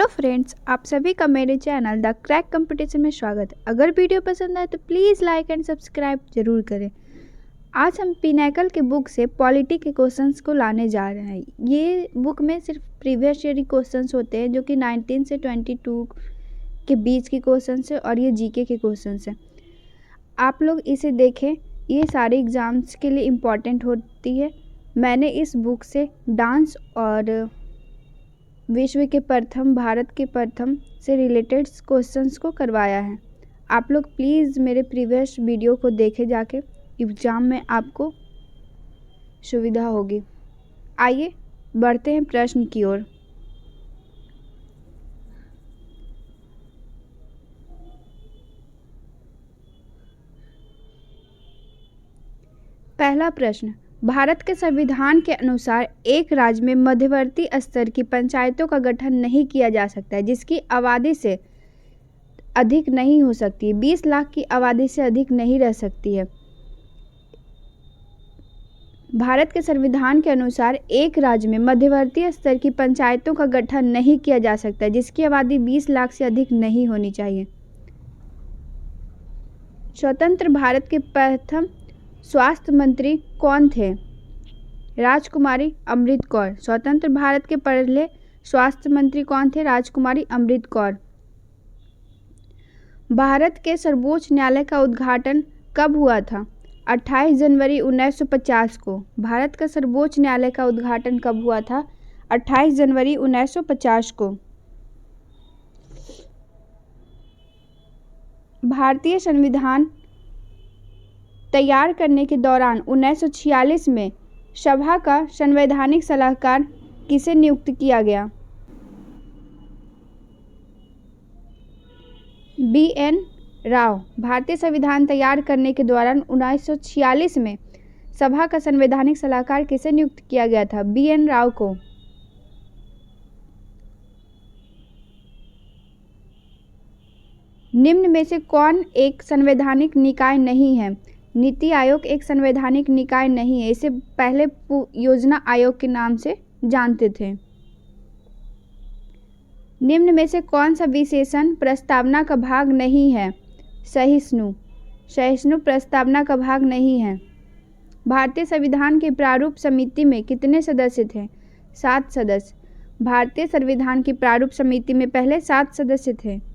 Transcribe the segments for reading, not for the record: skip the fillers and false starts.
Friends, आप सभी का मेरे चैनल द क्रैक कंपटीशन में स्वागत है। अगर वीडियो पसंद आए तो प्लीज़ लाइक एंड सब्सक्राइब जरूर करें। आज हम पिनैकल के बुक से पॉलिटी के क्वेश्चंस को लाने जा रहे हैं। ये बुक में सिर्फ प्रीवियस ईयर क्वेश्चंस होते हैं जो कि 19 से 22 के बीच के क्वेश्चंस है और ये जीके के क्वेश्चंस हैं। आप लोग इसे देखें, ये सारे एग्ज़ाम्स के लिए इम्पॉर्टेंट होती है। मैंने इस बुक से डांस और विश्व के प्रथम, भारत के प्रथम से रिलेटेड क्वेश्चंस को करवाया है। आप लोग प्लीज़ मेरे प्रीवियस वीडियो को देखे जाके, एग्ज़ाम में आपको सुविधा होगी। आइए बढ़ते हैं प्रश्न की ओर। पहला प्रश्न, भारत के संविधान के अनुसार एक राज्य में मध्यवर्ती स्तर की पंचायतों का गठन नहीं किया जा सकता है जिसकी आबादी से अधिक नहीं हो सकती, 20 लाख की आबादी से अधिक नहीं रह सकती है। भारत के संविधान के अनुसार एक राज्य में मध्यवर्ती स्तर की पंचायतों का गठन नहीं किया जा सकता जिसकी आबादी 20 लाख से अधिक नहीं होनी चाहिए। स्वतंत्र भारत के प्रथम स्वास्थ्य मंत्री कौन थे? राजकुमारी अमृत कौर। स्वतंत्र भारत के पहले स्वास्थ्य मंत्री कौन थे? राजकुमारी अमृत कौर। भारत के सर्वोच्च न्यायालय का उद्घाटन कब हुआ था? 28 जनवरी 1950 को। भारत का सर्वोच्च न्यायालय का उद्घाटन कब हुआ था? 28 जनवरी 1950 को। भारतीय संविधान तैयार करने के दौरान 1946 में सभा का संवैधानिक सलाहकार किसे नियुक्त किया गया? बी.एन. राव। भारतीय संविधान तैयार करने के दौरान 1946 में सभा का संवैधानिक सलाहकार किसे नियुक्त किया गया था? बी.एन. राव को। निम्न में से कौन एक संवैधानिक निकाय नहीं है? नीति आयोग एक संवैधानिक निकाय नहीं है, इसे पहले योजना आयोग के नाम से जानते थे। निम्न में से कौन सा विशेषण प्रस्तावना का भाग नहीं है? सहिष्णु। सहिष्णु प्रस्तावना का भाग नहीं है। भारतीय संविधान के प्रारूप समिति में कितने सदस्य थे? 7 सदस्य। भारतीय संविधान की प्रारूप समिति में पहले 7 सदस्य थे।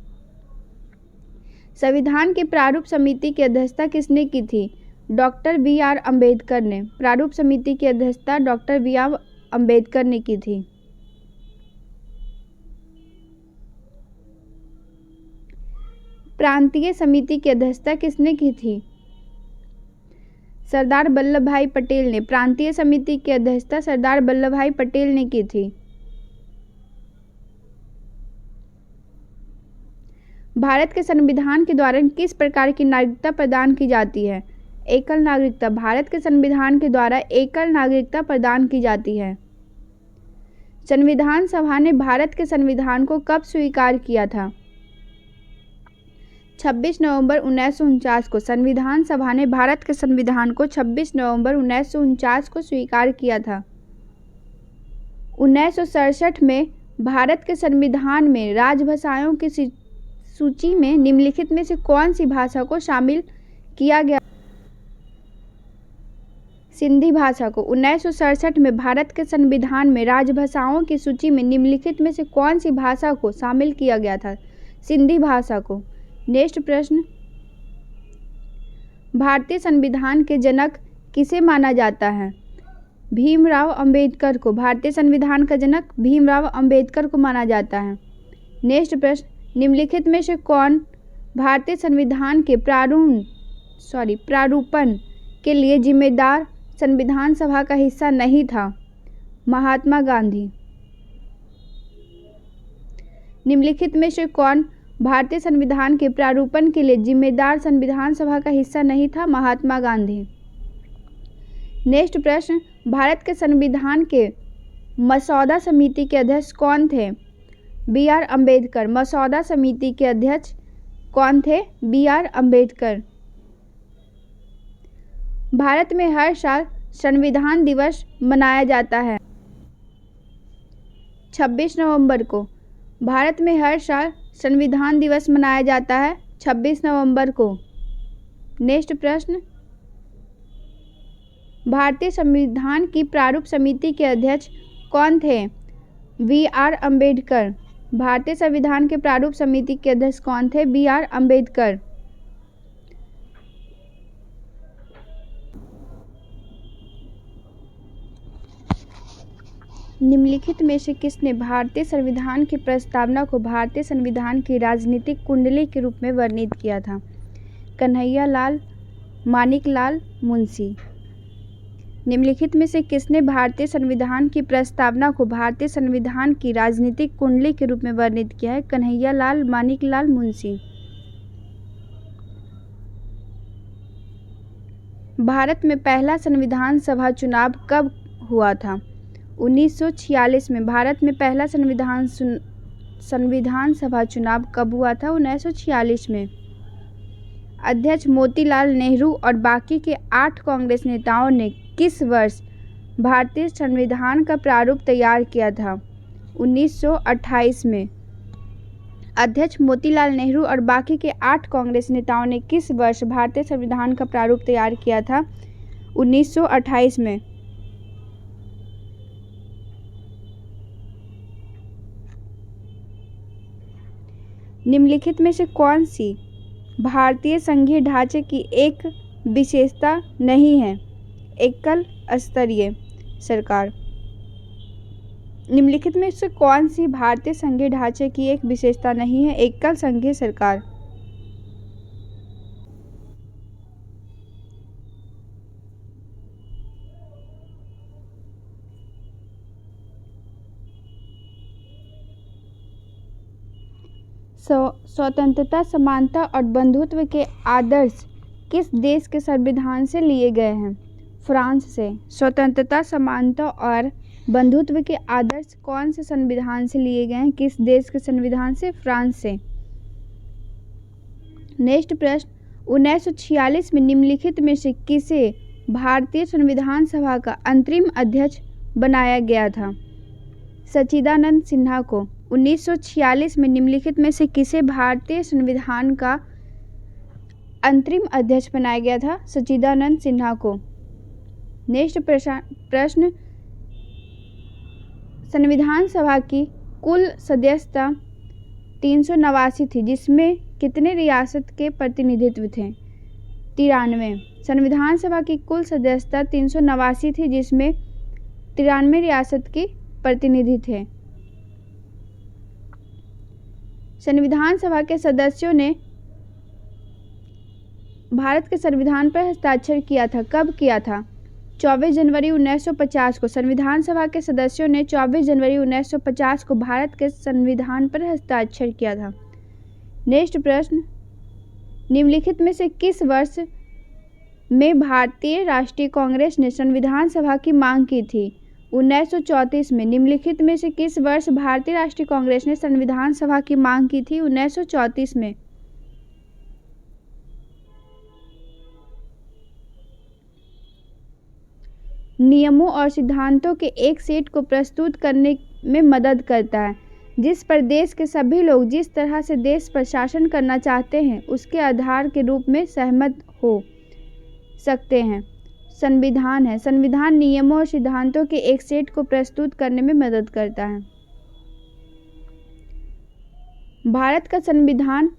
संविधान की प्रारूप समिति की अध्यक्षता किसने की थी? Doctor B R. अम्बेडकर ने। प्रारूप समिति की अध्यक्षता डॉक्टर बी.आर. अम्बेडकर ने की थी। प्रांतीय समिति की अध्यक्षता किसने की थी? सरदार वल्लभ भाई पटेल ने। प्रांतीय समिति की अध्यक्षता सरदार वल्लभ भाई पटेल ने की थी। भारत के संविधान के द्वारा किस प्रकार की नागरिकता प्रदान की जाती है? एकल नागरिकता। भारत के संविधान के द्वारा एकल नागरिकता प्रदान की जाती है। संविधान सभा ने भारत के संविधान को कब स्वीकार किया था? 26 नवंबर 1949 को। संविधान सभा ने भारत के संविधान को 26 नवंबर 1949 को स्वीकार किया था। 1967 में भारत के संविधान में राजभाषाओं की सूची में निम्नलिखित में से कौन सी भाषा को शामिल किया गया? सिंधी भाषा को। 1967 में भारत के संविधान में राजभाषाओं की सूची में निम्नलिखित में से कौन सी भाषा को शामिल किया गया था? सिंधी भाषा को। नेक्स्ट प्रश्न, भारतीय संविधान के जनक किसे माना जाता है? भीमराव अंबेडकर को। भारतीय संविधान का जनक भीमराव अंबेडकर को माना जाता है। नेक्स्ट प्रश्न, निम्नलिखित में से कौन भारतीय संविधान के प्रारूपण के लिए जिम्मेदार संविधान सभा का हिस्सा नहीं था? महात्मा गांधी। निम्नलिखित में से कौन भारतीय संविधान के प्रारूपण के लिए जिम्मेदार संविधान सभा का हिस्सा नहीं था? महात्मा गांधी। नेक्स्ट प्रश्न, भारत के संविधान के मसौदा समिति के अध्यक्ष कौन थे? बी.आर. अम्बेडकर। मसौदा समिति के अध्यक्ष कौन थे? बी.आर. अम्बेडकर। भारत में हर साल संविधान दिवस मनाया जाता है 26 नवंबर को। भारत में हर साल संविधान दिवस मनाया जाता है 26 नवंबर को। नेक्स्ट प्रश्न, भारतीय संविधान की प्रारूप समिति के अध्यक्ष कौन थे? बी.आर. अम्बेडकर। भारतीय संविधान के प्रारूप समिति के अध्यक्ष कौन थे? बी.आर. अम्बेडकर। निम्नलिखित में से किसने भारतीय संविधान की प्रस्तावना को भारतीय संविधान की राजनीतिक कुंडली के रूप में वर्णित किया था? कन्हैया लाल, मानिक लाल, मुंशी। निम्नलिखित में से किसने भारतीय संविधान की प्रस्तावना को भारतीय संविधान की राजनीतिक कुंडली के रूप में वर्णित किया है? कन्हैया लाल, मानिक लाल, मुंशी। भारत में पहला संविधान सभा चुनाव कब हुआ था? 1946 में। भारत में पहला संविधान सभा चुनाव कब हुआ था? 1946 में। अध्यक्ष मोतीलाल नेहरू और बाकी के 8 कांग्रेस नेताओं ने किस वर्ष भारतीय संविधान का प्रारूप तैयार किया था? 1928 में। अध्यक्ष मोतीलाल नेहरू और बाकी के 8 कांग्रेस नेताओं ने किस वर्ष भारतीय संविधान का प्रारूप तैयार किया था? 1928 में। निम्नलिखित में से कौन सी भारतीय संघीय ढांचे की एक विशेषता नहीं है? एकल स्तरीय सरकार। निम्नलिखित में से कौन सी भारतीय संघीय ढांचे की एक विशेषता नहीं है? एकल संघीय सरकार। स्वतंत्रता, समानता और बंधुत्व के आदर्श किस देश के संविधान से लिए गए हैं? फ्रांस से। स्वतंत्रता, समानता और बंधुत्व के आदर्श कौन से संविधान से लिए गए हैं? किस देश के संविधान से? फ्रांस से। नेक्स्ट प्रश्न, 1946 में निम्नलिखित में से किसे भारतीय संविधान सभा का अंतरिम अध्यक्ष बनाया गया था? सच्चिदानंद सिन्हा को। 1946 में निम्नलिखित में से किसे भारतीय संविधान का अंतरिम अध्यक्ष बनाया गया था? सच्चिदानंद सिन्हा को। नेक्स्ट प्रश्न, संविधान सभा की कुल सदस्यता 389 थी, जिसमें कितने रियासत के प्रतिनिधित्व थे? 93। संविधान सभा की कुल सदस्यता 389 थी, जिसमें 93 रियासत के प्रतिनिधि थे। संविधान सभा के सदस्यों ने भारत के संविधान पर हस्ताक्षर किया था। कब किया था? 24 जनवरी 1950 को। संविधान सभा के सदस्यों ने 24 जनवरी 1950 को भारत के संविधान पर हस्ताक्षर किया था। नेक्स्ट प्रश्न, निम्नलिखित में से किस वर्ष में भारतीय राष्ट्रीय कांग्रेस ने संविधान सभा की मांग की थी? 1934 में। निम्नलिखित में से किस वर्ष भारतीय राष्ट्रीय कांग्रेस ने संविधान सभा की मांग की थी? 1934 में। नियमों और सिद्धांतों के एक सेट को प्रस्तुत करने में मदद करता है, जिस पर देश के सभी लोग जिस तरह से देश पर शासन करना चाहते हैं उसके आधार के रूप में सहमत हो सकते हैं। संविधान है। संविधान नियमों और सिद्धांतों के एक सेट को प्रस्तुत करने में मदद करता है। भारत का संविधान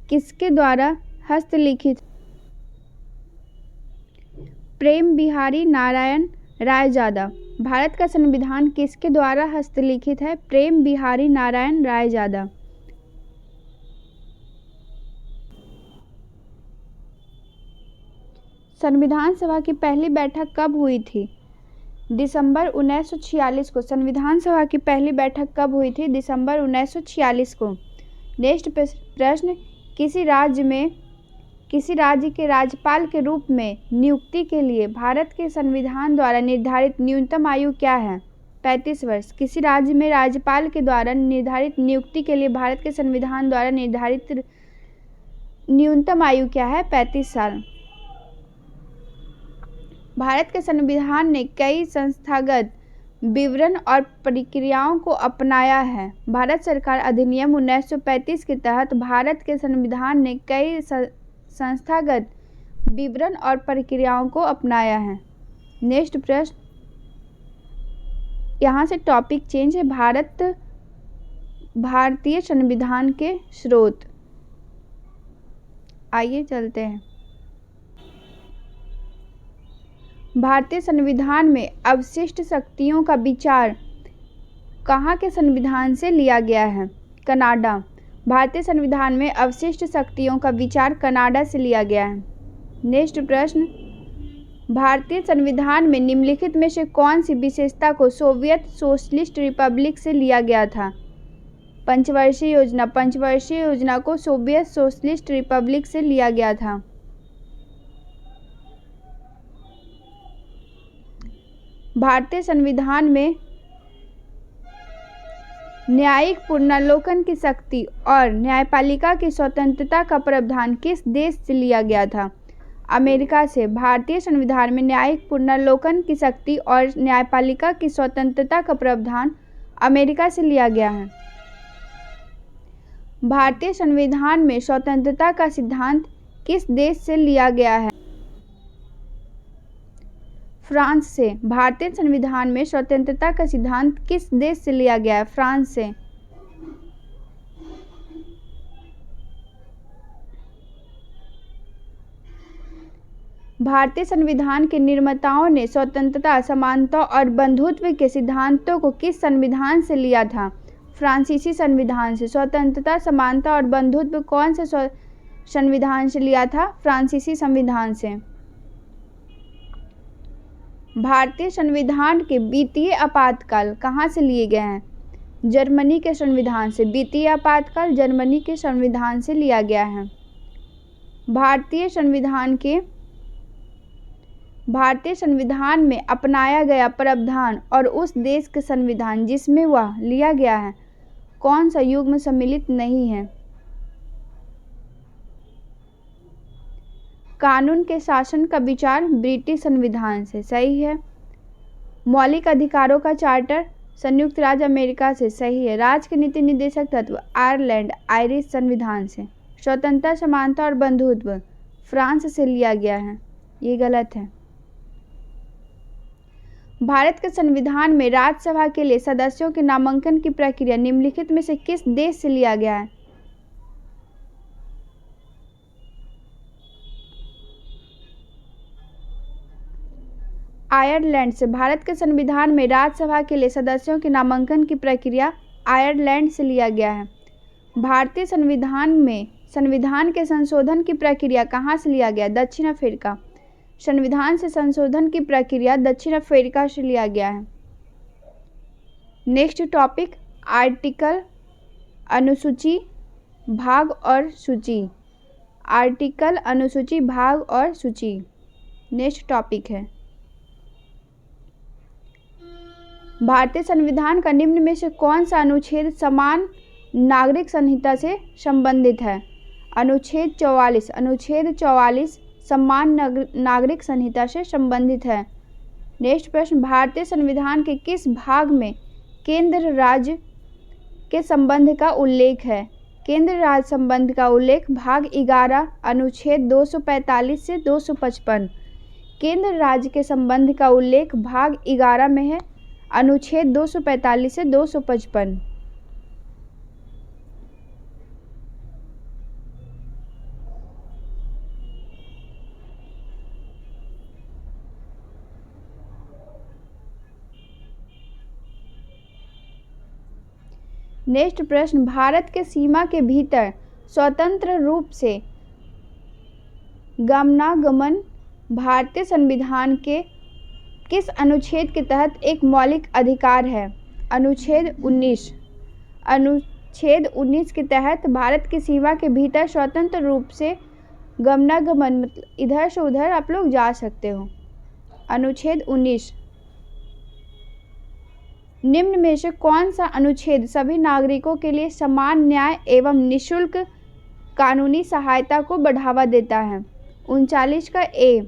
किसके द्वारा हस्तलिखित? प्रेम बिहारी नारायण रायजादा। भारत का संविधान किसके द्वारा हस्तलिखित है? प्रेम बिहारी नारायण रायजादा। संविधान सभा की पहली बैठक कब हुई थी? दिसंबर 1946 को। संविधान सभा की पहली बैठक कब हुई थी? दिसंबर 1946 को। नेक्स्ट प्रश्न, किसी राज्य के राज्यपाल के रूप में नियुक्ति के लिए भारत के संविधान द्वारा निर्धारित न्यूनतम आयु क्या है? 35 वर्ष। किसी राज्य में राज्यपाल के द्वारा निर्धारित नियुक्ति के लिए भारत के संविधान द्वारा निर्धारित न्यूनतम आयु क्या है? 35 साल। भारत के संविधान ने कई संस्थागत विवरण और प्रक्रियाओं को अपनाया है। भारत सरकार अधिनियम 1935 के तहत भारत के संविधान ने कई संस्थागत विवरण और प्रक्रियाओं को अपनाया है। नेक्स्ट प्रश्न, यहाँ से टॉपिक चेंज है। भारतीय संविधान के स्रोत। आइए चलते हैं। भारतीय संविधान में अवशिष्ट शक्तियों का विचार कहाँ के संविधान से लिया गया है? कनाडा। भारतीय संविधान में अवशिष्ट शक्तियों का विचार कनाडा से लिया गया है। नेक्स्ट प्रश्न, भारतीय संविधान में निम्नलिखित में से कौन सी विशेषता को सोवियत सोशलिस्ट रिपब्लिक से लिया गया था? पंचवर्षीय योजना। पंचवर्षीय योजना को सोवियत सोशलिस्ट रिपब्लिक से लिया गया था। भारतीय संविधान में न्यायिक पुनर्विलोकन की शक्ति और न्यायपालिका की स्वतंत्रता का प्रावधान किस देश से लिया गया था? अमेरिका से। भारतीय संविधान में न्यायिक पुनर्विलोकन की शक्ति और न्यायपालिका की स्वतंत्रता का प्रावधान अमेरिका से लिया गया है। भारतीय संविधान में स्वतंत्रता का सिद्धांत किस देश से लिया गया है? फ्रांस से। भारतीय संविधान में स्वतंत्रता का सिद्धांत किस देश से लिया गया है? फ्रांस से। भारतीय संविधान के निर्माताओं ने स्वतंत्रता, समानता और बंधुत्व के सिद्धांतों को किस संविधान से लिया था? फ्रांसीसी संविधान से। स्वतंत्रता, समानता और बंधुत्व कौन से संविधान से लिया था? फ्रांसीसी संविधान से। भारतीय संविधान के वित्तीय आपातकाल कहाँ से लिए गए हैं? जर्मनी के संविधान से। वित्तीय आपातकाल जर्मनी के संविधान से लिया गया है। भारतीय संविधान में अपनाया गया प्रावधान और उस देश के संविधान जिसमें वह लिया गया है, कौन सा युग्म सम्मिलित नहीं है? कानून के शासन का विचार ब्रिटिश संविधान से। सही है। मौलिक अधिकारों का चार्टर संयुक्त राज्य अमेरिका से। सही है। राज्य के नीति निर्देशक तत्व आयरलैंड आयरिश संविधान से। स्वतंत्रता, समानता और बंधुत्व फ्रांस से लिया गया है। ये गलत है। भारत के संविधान में राज्यसभा के लिए सदस्यों के नामांकन की प्रक्रिया निम्नलिखित में से किस देश से लिया गया है? आयरलैंड से। भारत के संविधान में राज्यसभा के लिए सदस्यों के नामांकन की प्रक्रिया आयरलैंड से लिया गया है। भारतीय संविधान में संविधान के संशोधन की प्रक्रिया कहाँ से लिया गया? दक्षिण अफ्रीका। संविधान से संशोधन की प्रक्रिया दक्षिण अफ्रीका से लिया गया है। नेक्स्ट टॉपिक, आर्टिकल, अनुसूची, भाग और सूची। आर्टिकल, अनुसूची, भाग और सूची नेक्स्ट टॉपिक है। भारतीय संविधान का निम्न में से कौन सा अनुच्छेद समान नागरिक संहिता से संबंधित है? अनुच्छेद 44। अनुच्छेद 44 समान नागरिक संहिता से संबंधित है। नेक्स्ट प्रश्न, भारतीय संविधान के किस भाग में केंद्र राज्य के संबंध का उल्लेख है? केंद्र राज्य संबंध का उल्लेख भाग 11 अनुच्छेद 245 से 255। केंद्र राज्य के संबंध का उल्लेख भाग 11 में है, अनुच्छेद 245 से 255। नेक्स्ट प्रश्न, भारत के सीमा के भीतर स्वतंत्र रूप से गमनागमन भारतीय संविधान के किस अनुच्छेद के तहत एक मौलिक अधिकार है? अनुच्छेद 19। अनुच्छेद 19 के तहत भारत की सीमा के भीतर स्वतंत्र रूप से गमनागमन, मतलब इधर से उधर आप लोग जा सकते हो। अनुच्छेद 19। निम्न में से कौन सा अनुच्छेद सभी नागरिकों के लिए समान न्याय एवं निःशुल्क कानूनी सहायता को बढ़ावा देता है? 39 का ए।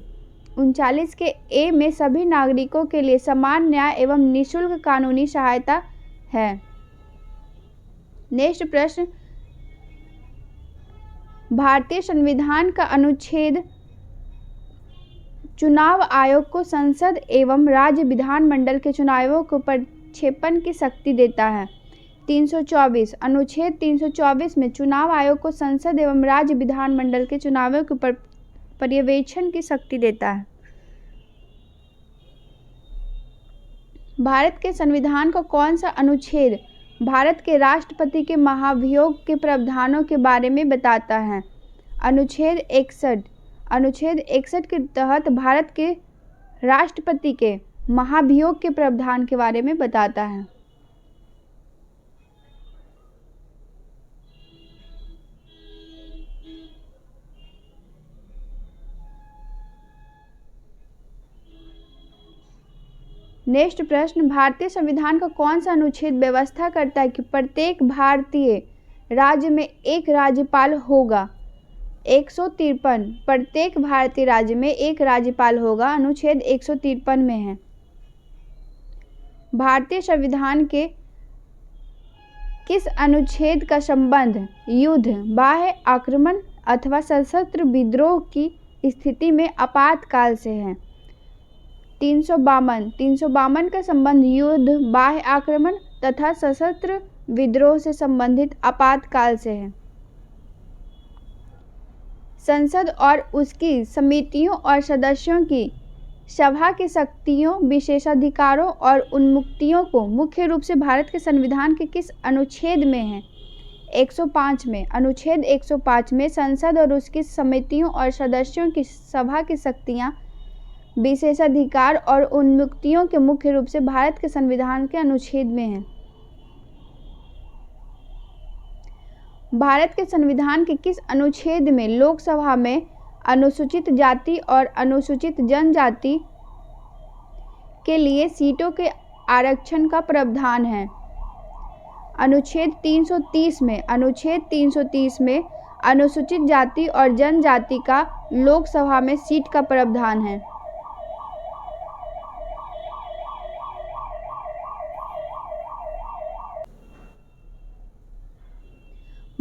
39 के ए में सभी नागरिकों के लिए समान न्याय एवं निःशुल्क कानूनी सहायता है। नेक्स्ट प्रश्न, भारतीय संविधान का अनुच्छेद चुनाव आयोग को संसद एवं राज्य विधानमंडल के चुनावों को प्रक्षेपण की शक्ति देता है। 324 अनुच्छेद 324 में चुनाव आयोग को संसद एवं राज्य विधानमंडल के चुनावों के पर्यवेक्षण की शक्ति देता है। भारत के संविधान का कौन सा अनुच्छेद भारत के राष्ट्रपति के महाभियोग के प्रावधानों के बारे में बताता है? अनुच्छेद 61। अनुच्छेद 61 के तहत भारत के राष्ट्रपति के महाभियोग के प्रावधान के बारे में बताता है। नेक्स्ट प्रश्न, भारतीय संविधान का कौन सा अनुच्छेद व्यवस्था करता है कि प्रत्येक भारतीय राज्य में एक राज्यपाल होगा? 153 प्रत्येक भारतीय राज्य में एक राज्यपाल होगा, अनुच्छेद 153 में है। भारतीय संविधान के किस अनुच्छेद का संबंध युद्ध, बाह्य आक्रमण अथवा सशस्त्र विद्रोह की स्थिति में आपातकाल से है? 352 का संबंध युद्ध, बाह्य आक्रमण तथा सशस्त्र विद्रोह से संबंधित आपातकाल से है। संसद और उसकी समितियों और सदस्यों की सभा की शक्तियों, विशेषाधिकारों और उन्मुक्तियों को मुख्य रूप से भारत के संविधान के किस अनुच्छेद में है? 105 में। अनुच्छेद 105 में संसद और उसकी समितियों और सदस्यों की सभा की शक्तियां, विशेषाधिकार और उन्मुक्तियों के मुख्य रूप से भारत के संविधान के अनुच्छेद में है। भारत के संविधान के किस अनुच्छेद में लोकसभा में अनुसूचित जाति और अनुसूचित जनजाति के लिए सीटों के आरक्षण का प्रावधान है? अनुच्छेद 330 में। अनुच्छेद 330 में अनुसूचित जाति और जनजाति का लोकसभा में सीट का प्रावधान है।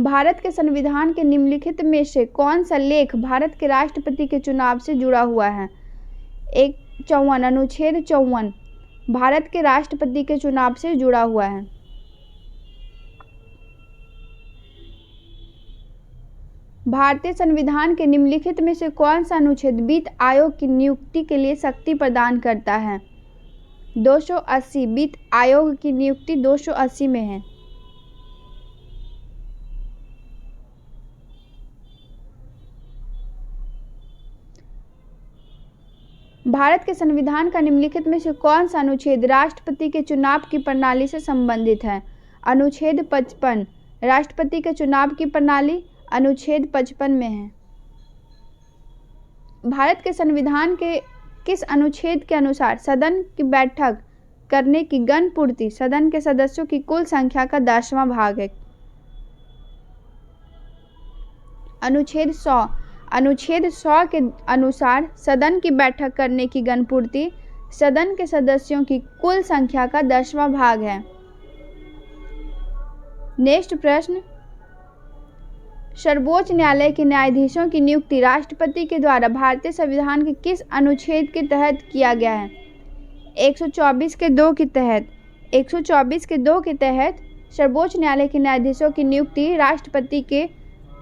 भारत के संविधान के निम्नलिखित में से कौन सा लेख भारत के राष्ट्रपति के चुनाव से जुड़ा हुआ है? 54 अनुच्छेद 54 भारत के राष्ट्रपति के चुनाव से जुड़ा हुआ है। भारतीय संविधान के निम्नलिखित में से कौन सा अनुच्छेद वित्त आयोग की नियुक्ति के लिए शक्ति प्रदान करता है? 280 वित्त आयोग की नियुक्ति 280 में है। भारत के संविधान का निम्नलिखित में से कौन सा अनुच्छेद राष्ट्रपति के चुनाव की प्रणाली से संबंधित है? अनुच्छेद 55 राष्ट्रपति के चुनाव की प्रणाली अनुच्छेद 55 में है। भारत के संविधान के किस अनुच्छेद के अनुसार सदन की बैठक करने की गणपूर्ति सदन के सदस्यों की कुल संख्या का 10वां भाग है? अनुच्छेद 100 अनुच्छेद 100 के अनुसार सदन की बैठक करने की गणपूर्ति सदन के सदस्यों की कुल संख्या का 10वां भाग है। नेक्स्ट प्रश्न, सर्वोच्च न्यायालय के न्यायाधीशों की नियुक्ति राष्ट्रपति के द्वारा भारतीय संविधान के किस अनुच्छेद के तहत किया गया है? 124 के 2 के तहत। 124 के 2 के तहत सर्वोच्च न्यायालय के न्यायाधीशों की नियुक्ति राष्ट्रपति के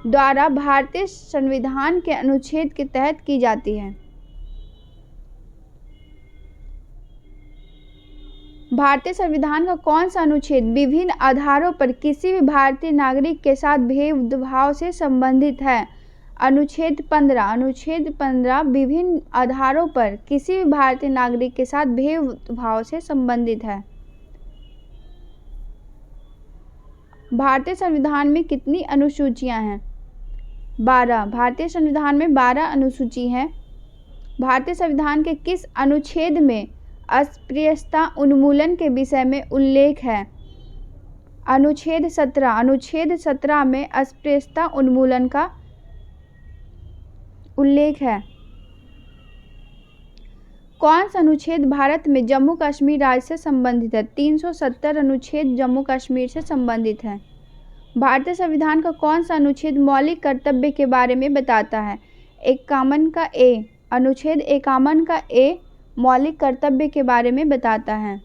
द्वारा भारतीय संविधान के अनुच्छेद के तहत की जाती है। भारतीय संविधान का कौन सा अनुच्छेद विभिन्न आधारों पर किसी भी भारतीय नागरिक के साथ भेदभाव से संबंधित है? अनुच्छेद 15 अनुच्छेद 15 विभिन्न आधारों पर किसी भी भारतीय नागरिक के साथ भेदभाव से संबंधित है। भारतीय संविधान में कितनी अनुसूचियां हैं? 12। भारतीय संविधान में 12 अनुसूची हैं। भारतीय संविधान के किस अनुच्छेद में अस्पृश्यता उन्मूलन के विषय में उल्लेख है? अनुच्छेद 17। अनुच्छेद 17 में अस्पृश्यता उन्मूलन का उल्लेख है। कौन सा अनुच्छेद भारत में जम्मू कश्मीर राज्य से संबंधित है? 370 अनुच्छेद जम्मू कश्मीर से संबंधित है। भारतीय संविधान का कौन सा अनुच्छेद मौलिक कर्तव्य के बारे में बताता है? 51 का ए। अनुच्छेद 51 का ए मौलिक कर्तव्य के बारे में बताता है।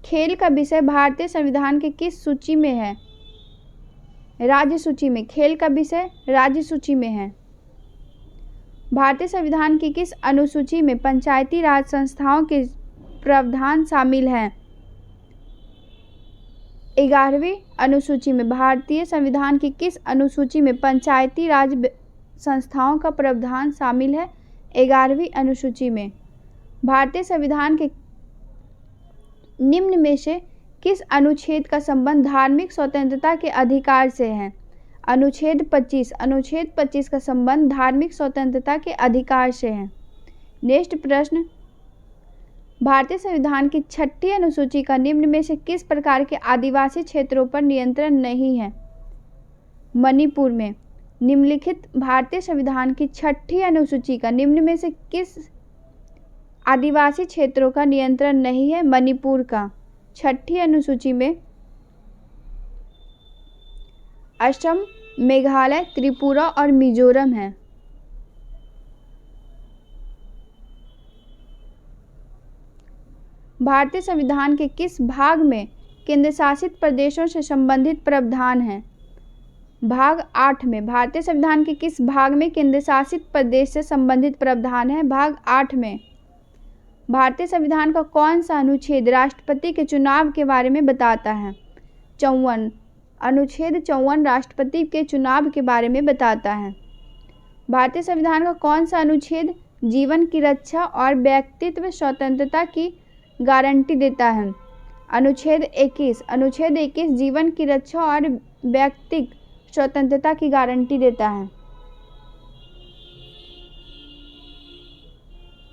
खेल का विषय भारतीय संविधान के किस सूची में है? राज्य सूची में। खेल का विषय राज्य सूची में है। भारतीय संविधान की किस अनुसूची में पंचायती राज संस्थाओं के प्रावधान शामिल हैं? 11वीं अनुसूची में। भारतीय संविधान की किस अनुसूची में पंचायती राज संस्थाओं का प्रावधान शामिल है? 11वीं अनुसूची में। भारतीय संविधान के निम्न में से किस अनुच्छेद का संबंध धार्मिक स्वतंत्रता के अधिकार से है? अनुच्छेद 25। अनुच्छेद 25 का संबंध धार्मिक स्वतंत्रता के अधिकार से है। नेक्स्ट प्रश्न, भारतीय संविधान की 6ठी अनुसूची का निम्न में से किस प्रकार के आदिवासी क्षेत्रों पर नियंत्रण नहीं है? मणिपुर में। निम्नलिखित भारतीय संविधान की 6ठी अनुसूची का निम्न में से किस आदिवासी क्षेत्रों का नियंत्रण नहीं है? मणिपुर का। 6ठी अनुसूची में असम, मेघालय, त्रिपुरा और मिजोरम है। भारतीय संविधान के किस भाग में केंद्र शासित प्रदेशों से संबंधित प्रावधान है? भाग 8 में। भारतीय संविधान के किस भाग में केंद्र शासित प्रदेश से संबंधित प्रावधान है? भाग 8 में। भारतीय संविधान का कौन सा अनुच्छेद राष्ट्रपति के चुनाव के बारे में बताता है? 54। अनुच्छेद 54 राष्ट्रपति के चुनाव के बारे में बताता है। भारतीय संविधान का कौन सा अनुच्छेद जीवन की रक्षा और व्यक्तित्व स्वतंत्रता की गारंटी देता है? अनुच्छेद 21। अनुच्छेद 21 जीवन की रक्षा और व्यक्तिगत स्वतंत्रता की गारंटी देता है।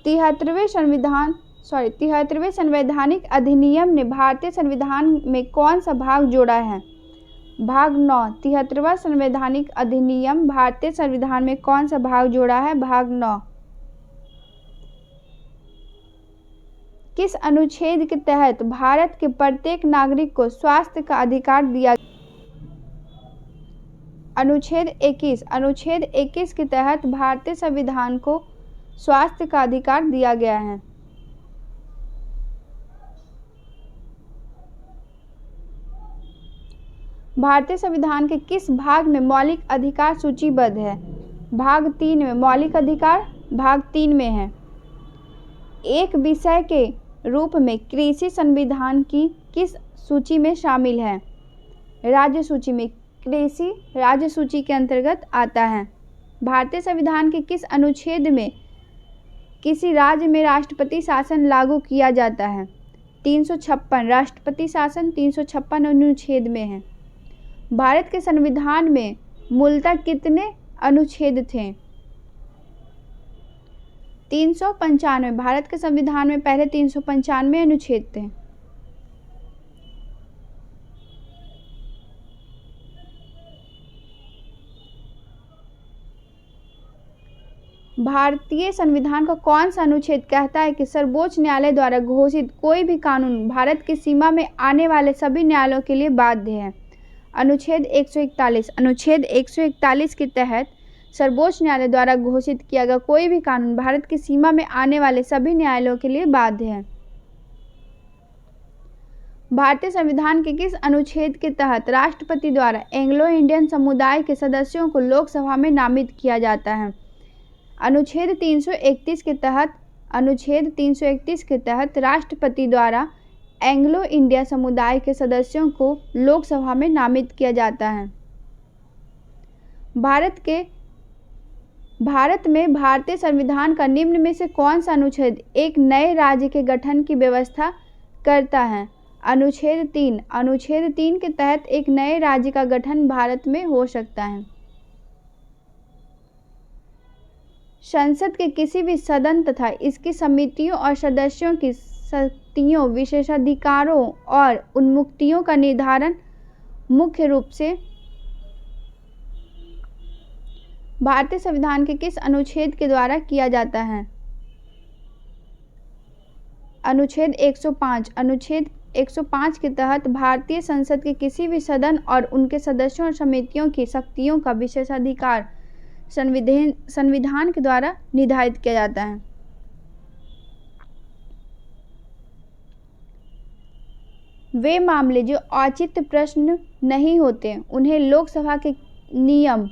73वें संवैधानिक अधिनियम ने भारतीय संविधान में कौन सा भाग जोड़ा है? भाग 9। 73वां संवैधानिक अधिनियम भारतीय संविधान में कौन सा भाग जोड़ा है? भाग 9। किस अनुच्छेद के तहत भारत के प्रत्येक नागरिक को स्वास्थ्य का अधिकार दिया गया? अनुच्छेद 21। अनुच्छेद 21 के तहत भारतीय संविधान को स्वास्थ्य का अधिकार दिया गया है। भारतीय संविधान के किस भाग में मौलिक अधिकार सूचीबद्ध है? भाग 3 में। मौलिक अधिकार भाग 3 में है। एक विषय के रूप में कृषि संविधान की किस सूची में शामिल है? राज्य सूची में। कृषि राज्य सूची के अंतर्गत आता है। भारतीय संविधान के किस अनुच्छेद में किसी राज्य में राष्ट्रपति शासन लागू किया जाता है? 356। राष्ट्रपति शासन 356 अनुच्छेद में है। भारत के संविधान में मूलतः कितने अनुच्छेद थे? 395। भारत के संविधान में पहले 395 अनुच्छेद थे। भारतीय संविधान का कौन सा अनुच्छेद कहता है कि सर्वोच्च न्यायालय द्वारा घोषित कोई भी कानून भारत की सीमा में आने वाले सभी न्यायालयों के लिए बाध्य है? अनुच्छेद 141। अनुच्छेद 141 के तहत सर्वोच्च न्यायालय द्वारा घोषित किया गया कोई भी कानून भारत की सीमा में आने वाले सभी न्यायालयों के लिए बाध्य है। भारतीय संविधान के किस अनुच्छेद के तहत राष्ट्रपति द्वारा एंग्लो इंडियन समुदाय के सदस्यों को लोकसभा में नामित किया जाता है? अनुच्छेद 331 के तहत। अनुच्छेद 331 के तहत राष्ट्रपति द्वारा एंग्लो इंडिया समुदाय के सदस्यों को लोकसभा में नामित किया जाता है। भारत में भारतीय संविधान का निम्न में से कौन सा अनुच्छेद एक नए राज्य के गठन की व्यवस्था करता है? अनुच्छेद 3। अनुच्छेद 3 के तहत एक नए राज्य का गठन भारत में हो सकता है। संसद के किसी भी सदन तथा इसकी समितियों और सदस्यों की शक्तियों, विशेषाधिकारों और उन्मुक्तियों का निर्धारण मुख्य रूप से भारतीय संविधान के किस अनुच्छेद के द्वारा किया जाता है? अनुच्छेद 105। अनुच्छेद 105 के तहत भारतीय संसद के किसी भी सदन और उनके सदस्यों और समितियों की शक्तियों का विशेषाधिकार संविधान के द्वारा निर्धारित किया जाता है। वे मामले जो औचित्य प्रश्न नहीं होते उन्हें लोकसभा के नियम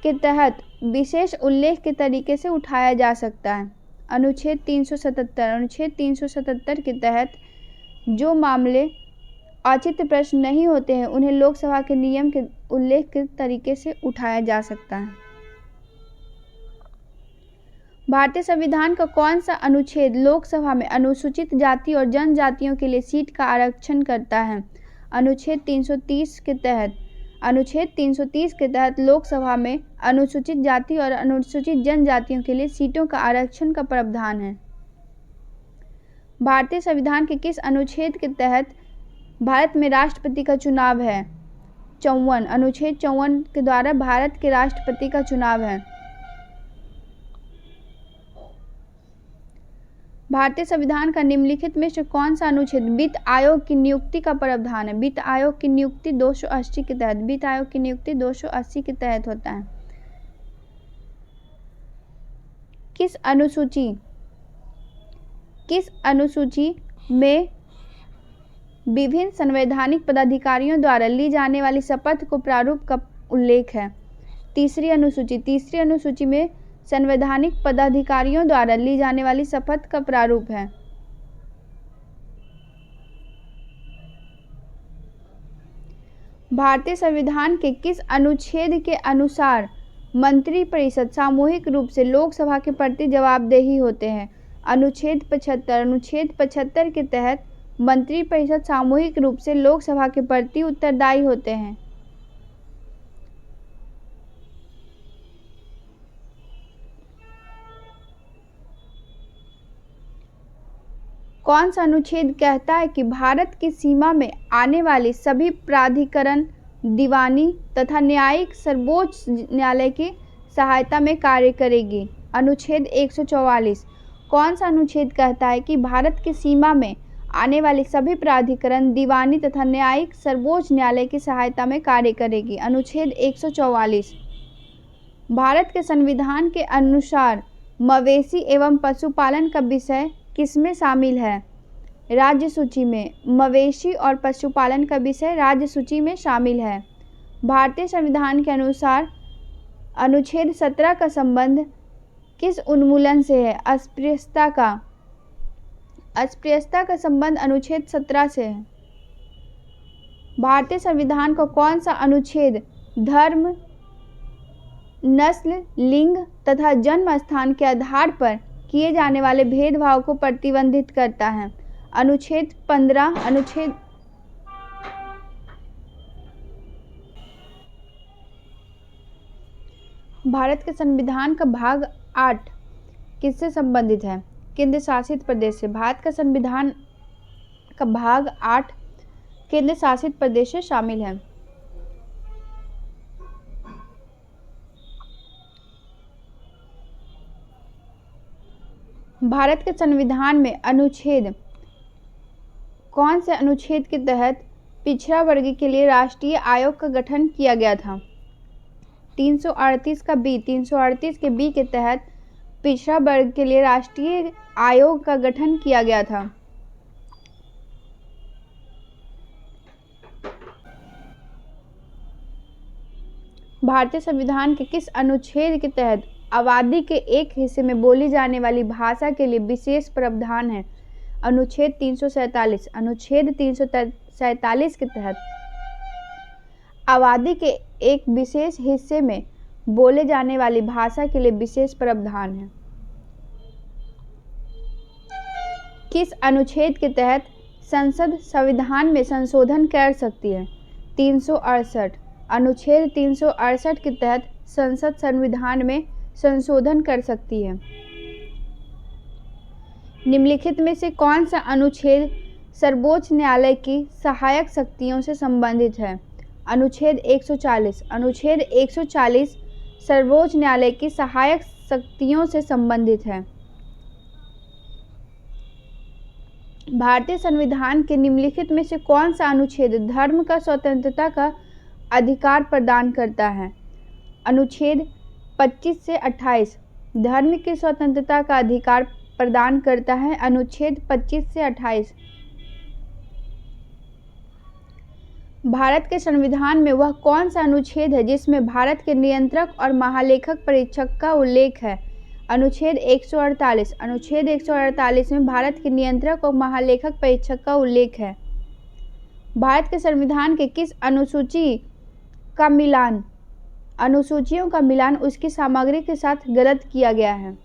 के तहत विशेष उल्लेख के तरीके से उठाया जा सकता है। अनुच्छेद 377। अनुच्छेद 377 के तहत जो मामले औचित्य प्रश्न नहीं होते हैं उन्हें लोकसभा के नियम के उल्लेख के तरीके से उठाया जा सकता है। भारतीय संविधान का कौन सा अनुच्छेद लोकसभा में अनुसूचित जाति और जनजातियों के लिए सीट का आरक्षण करता है? अनुच्छेद 330 के तहत। अनुच्छेद 330 के तहत लोकसभा में अनुसूचित जाति और अनुसूचित जनजातियों के लिए सीटों का आरक्षण का प्रावधान है। भारतीय संविधान के किस अनुच्छेद के तहत भारत में राष्ट्रपति का चुनाव है? 54। अनुच्छेद 54 के द्वारा भारत के राष्ट्रपति का चुनाव है। भारतीय संविधान का निम्नलिखित में से कौन सा अनुच्छेद वित्त आयोग की नियुक्ति का प्रावधान है? वित्त आयोग की नियुक्ति 280 के तहत। वित्त आयोग की नियुक्ति 280 के तहत होता है। किस अनुसूची में विभिन्न संवैधानिक पदाधिकारियों द्वारा ली जाने वाली शपथ को प्रारूप का उल्लेख है? तीसरी अनुसूची। तीसरी अनुसूची में संवैधानिक पदाधिकारियों द्वारा ली जाने वाली शपथ का प्रारूप है। भारतीय संविधान के किस अनुच्छेद के अनुसार मंत्रिपरिषद सामूहिक रूप से लोकसभा के प्रति जवाबदेही होते हैं? अनुच्छेद 75। अनुच्छेद 75 के तहत मंत्रिपरिषद सामूहिक रूप से लोकसभा के प्रति उत्तरदायी होते हैं। कौन सा अनुच्छेद कहता है कि भारत की सीमा में आने वाली सभी प्राधिकरण दीवानी तथा न्यायिक सर्वोच्च न्यायालय की सहायता में कार्य करेगी? अनुच्छेद 144। कौन सा अनुच्छेद कहता है कि भारत की सीमा में आने वाली सभी प्राधिकरण दीवानी तथा न्यायिक सर्वोच्च न्यायालय की सहायता में कार्य करेगी? अनुच्छेद 144। भारत के संविधान के अनुसार मवेशी एवं पशुपालन का विषय किसमें शामिल है? राज्य सूची में। मवेशी और पशुपालन का विषय राज्य सूची में शामिल है। भारतीय संविधान के अनुसार अनुच्छेद 17 का संबंध किस उन्मूलन से है? अस्पृश्यता का संबंध अनुच्छेद 17 से है। भारतीय संविधान का कौन सा अनुच्छेद धर्म, नस्ल, लिंग तथा जन्म स्थान के आधार पर किए जाने वाले भेदभाव को प्रतिबंधित करता है? अनुच्छेद 15। अनुच्छेद भारत के संविधान का भाग 8 किससे संबंधित है? केंद्र शासित प्रदेश से। भारत का संविधान का भाग 8 केंद्र शासित प्रदेश से शामिल है। भारत के संविधान में कौन से अनुच्छेद के तहत पिछड़ा वर्ग के लिए राष्ट्रीय आयोग का गठन किया गया था? 338 का बी। 338 के बी के तहत पिछड़ा वर्ग के लिए राष्ट्रीय आयोग का गठन किया गया था। भारतीय संविधान के किस अनुच्छेद के तहत आबादी के एक हिस्से में बोली जाने वाली भाषा के लिए विशेष प्रावधान है? अनुच्छेद 347। अनुच्छेद 347 के तहत आबादी के एक विशेष हिस्से में बोले जाने वाली भाषा के लिए विशेष प्रावधान है। किस अनुच्छेद के तहत संसद संविधान में संशोधन कर सकती है? 368। अनुच्छेद 368 के तहत संसद संविधान में संशोधन कर सकती है। निम्नलिखित में से कौन सा अनुच्छेद सर्वोच्च न्यायालय की सहायक शक्तियों से संबंधित है? अनुच्छेद 140। अनुच्छेद 140 सर्वोच्च न्यायालय की सहायक शक्तियों से संबंधित है। भारतीय संविधान के निम्नलिखित में से कौन सा अनुच्छेद धर्म का स्वतंत्रता का अधिकार प्रदान करता है? अनुच्छेद 25 से 28 धर्म की स्वतंत्रता का अधिकार प्रदान करता है। अनुच्छेद 25 से 28 भारत के संविधान में वह कौन सा अनुच्छेद है जिसमें भारत के नियंत्रक और महालेखक परीक्षक का उल्लेख है? अनुच्छेद 148 अनुच्छेद 148 में भारत के नियंत्रक और महालेखक परीक्षक का उल्लेख है। भारत के संविधान के किस अनुसूची का मिलान अनुसूचियों का मिलान उसकी सामग्री के साथ गलत किया गया है?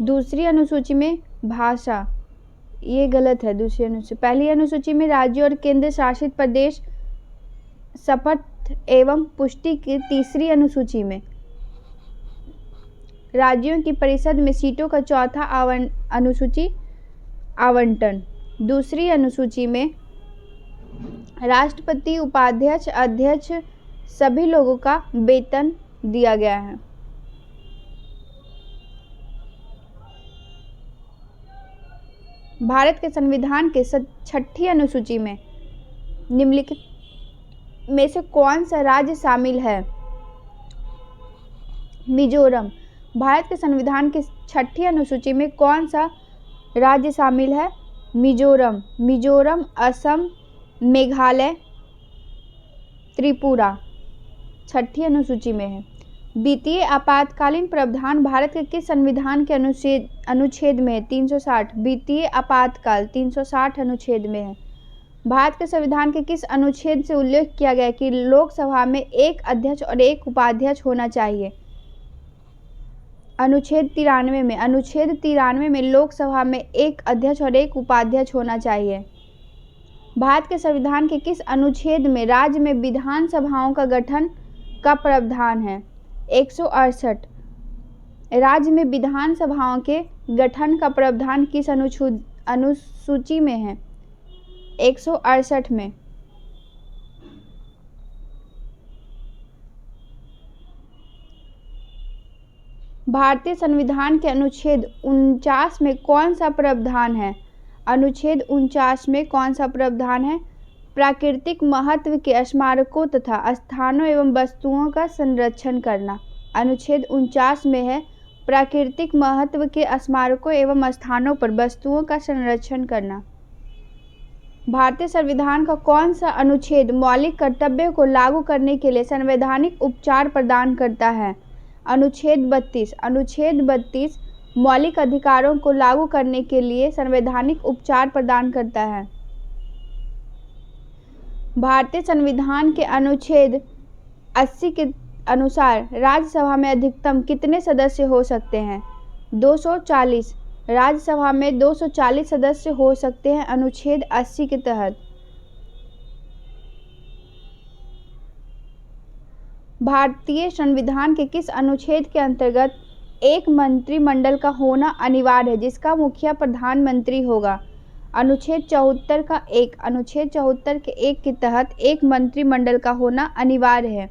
दूसरी अनुसूची में भाषा, ये गलत है। दूसरी अनुसूची पहली अनुसूची में राज्य और केंद्र शासित प्रदेश शपथ एवं पुष्टि की तीसरी अनुसूची में राज्यों की परिषद में सीटों का चौथा अनुसूची आवंटन। दूसरी अनुसूची में राष्ट्रपति, उपाध्यक्ष, अध्यक्ष सभी लोगों का वेतन दिया गया है। भारत के संविधान के 6ठी अनुसूची में निम्नलिखित में से कौन सा राज्य शामिल है? मिजोरम। भारत के संविधान की 6ठी अनुसूची में कौन सा राज्य शामिल है? मिजोरम। मिजोरम, असम, मेघालय, त्रिपुरा 6ठी अनुसूची में है। वित्तीय आपातकालीन प्रावधान भारत के किस संविधान के अनुच्छेद में है? 360 वित्तीय आपातकाल 360 अनुच्छेद में है। भारत के संविधान के किस अनुच्छेद से उल्लेख किया गया है कि लोकसभा में एक अध्यक्ष और एक उपाध्यक्ष होना चाहिए? अनुच्छेद 93 में। अनुच्छेद 93 में लोकसभा में एक अध्यक्ष और एक उपाध्यक्ष होना चाहिए। भारत के संविधान के किस अनुच्छेद में राज्य में विधानसभाओं का गठन का प्रावधान है? 168 राज्य में विधानसभाओं के गठन का प्रावधान किस अनुसूची में है? 168 में। भारतीय संविधान के अनुच्छेद 49 में कौन सा प्रावधान है? अनुच्छेद 49 में कौन सा प्रावधान है? प्राकृतिक महत्व के स्मारकों तथा स्थानों एवं वस्तुओं का संरक्षण करना। अनुच्छेद 49 में है प्राकृतिक महत्व के स्मारकों एवं स्थानों पर वस्तुओं का संरक्षण करना। भारतीय संविधान का कौन सा अनुच्छेद मौलिक कर्तव्यों को लागू करने के लिए संवैधानिक उपचार प्रदान करता है? अनुच्छेद 32। अनुच्छेद 32 मौलिक अधिकारों को लागू करने के लिए संवैधानिक उपचार प्रदान करता है। भारतीय संविधान के अनुच्छेद 80 के अनुसार राज्यसभा में अधिकतम कितने सदस्य हो सकते हैं? 240। राज्यसभा में 240 सदस्य हो सकते हैं अनुच्छेद 80 के तहत। भारतीय संविधान के किस अनुच्छेद के अंतर्गत एक मंत्रिमंडल का होना अनिवार्य है जिसका मुखिया प्रधानमंत्री होगा? अनुच्छेद 74 का 1। अनुच्छेद 74 के 1 के तहत एक मंत्रिमंडल का होना अनिवार्य है।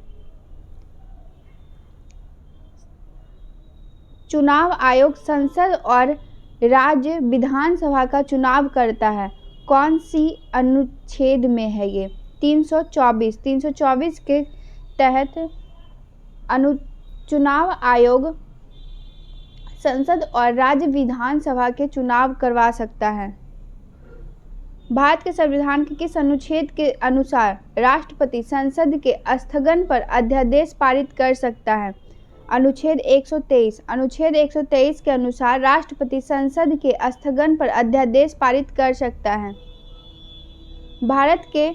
चुनाव आयोग संसद और राज्य विधानसभा का चुनाव करता है। कौन सी अनुच्छेद में है ये? 324। 324 के तहत चुनाव आयोग संसद और राज्य विधानसभा के चुनाव करवा सकता है। भारत के संविधान के किस अनुच्छेद के अनुसार राष्ट्रपति संसद के स्थगन पर अध्यादेश पारित कर सकता है? अनुच्छेद 123। अनुच्छेद 123 के अनुसार राष्ट्रपति संसद के स्थगन पर अध्यादेश पारित कर सकता है। भारत के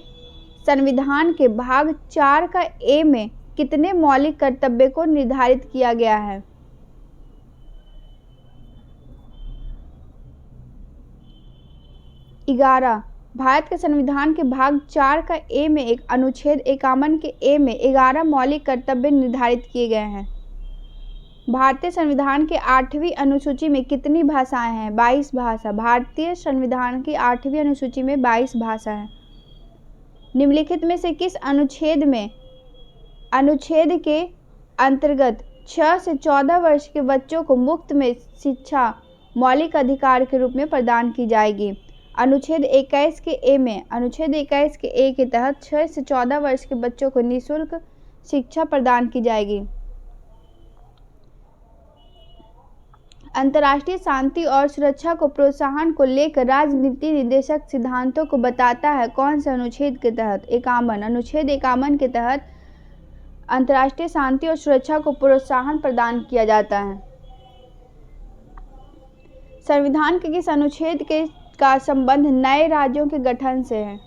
संविधान के भाग 4 का ए में कितने मौलिक कर्तव्य को निर्धारित किया गया है? 11। भारत के संविधान के भाग 4 का ए में एक अनुच्छेद 51 के ए में 11 मौलिक कर्तव्य निर्धारित किए गए हैं। भारतीय संविधान के 8वीं अनुसूची में कितनी भाषाएं हैं? 22 भाषा। भारतीय संविधान की 8वीं अनुसूची में 22 भाषा है। निम्नलिखित में से किस अनुच्छेद में अनुच्छेद के अंतर्गत 6 से 14 वर्ष के बच्चों को मुफ्त में शिक्षा मौलिक अधिकार के रूप में प्रदान की जाएगी। अनुच्छेद 21 के ए के तहत 6 से 14 वर्ष के बच्चों को निःशुल्क शिक्षा प्रदान की जाएगी। अंतर्राष्ट्रीय शांति और सुरक्षा को प्रोत्साहन को लेकर राजनीति निर्देशक सिद्धांतों को बताता है। कौन से अनुच्छेद के तहत? 51। अनुच्छेद 51 के तहत अंतर्राष्ट्रीय शांति और सुरक्षा को प्रोत्साहन प्रदान किया जाता है। संविधान के किस अनुच्छेद का संबंध नए राज्यों के गठन से है?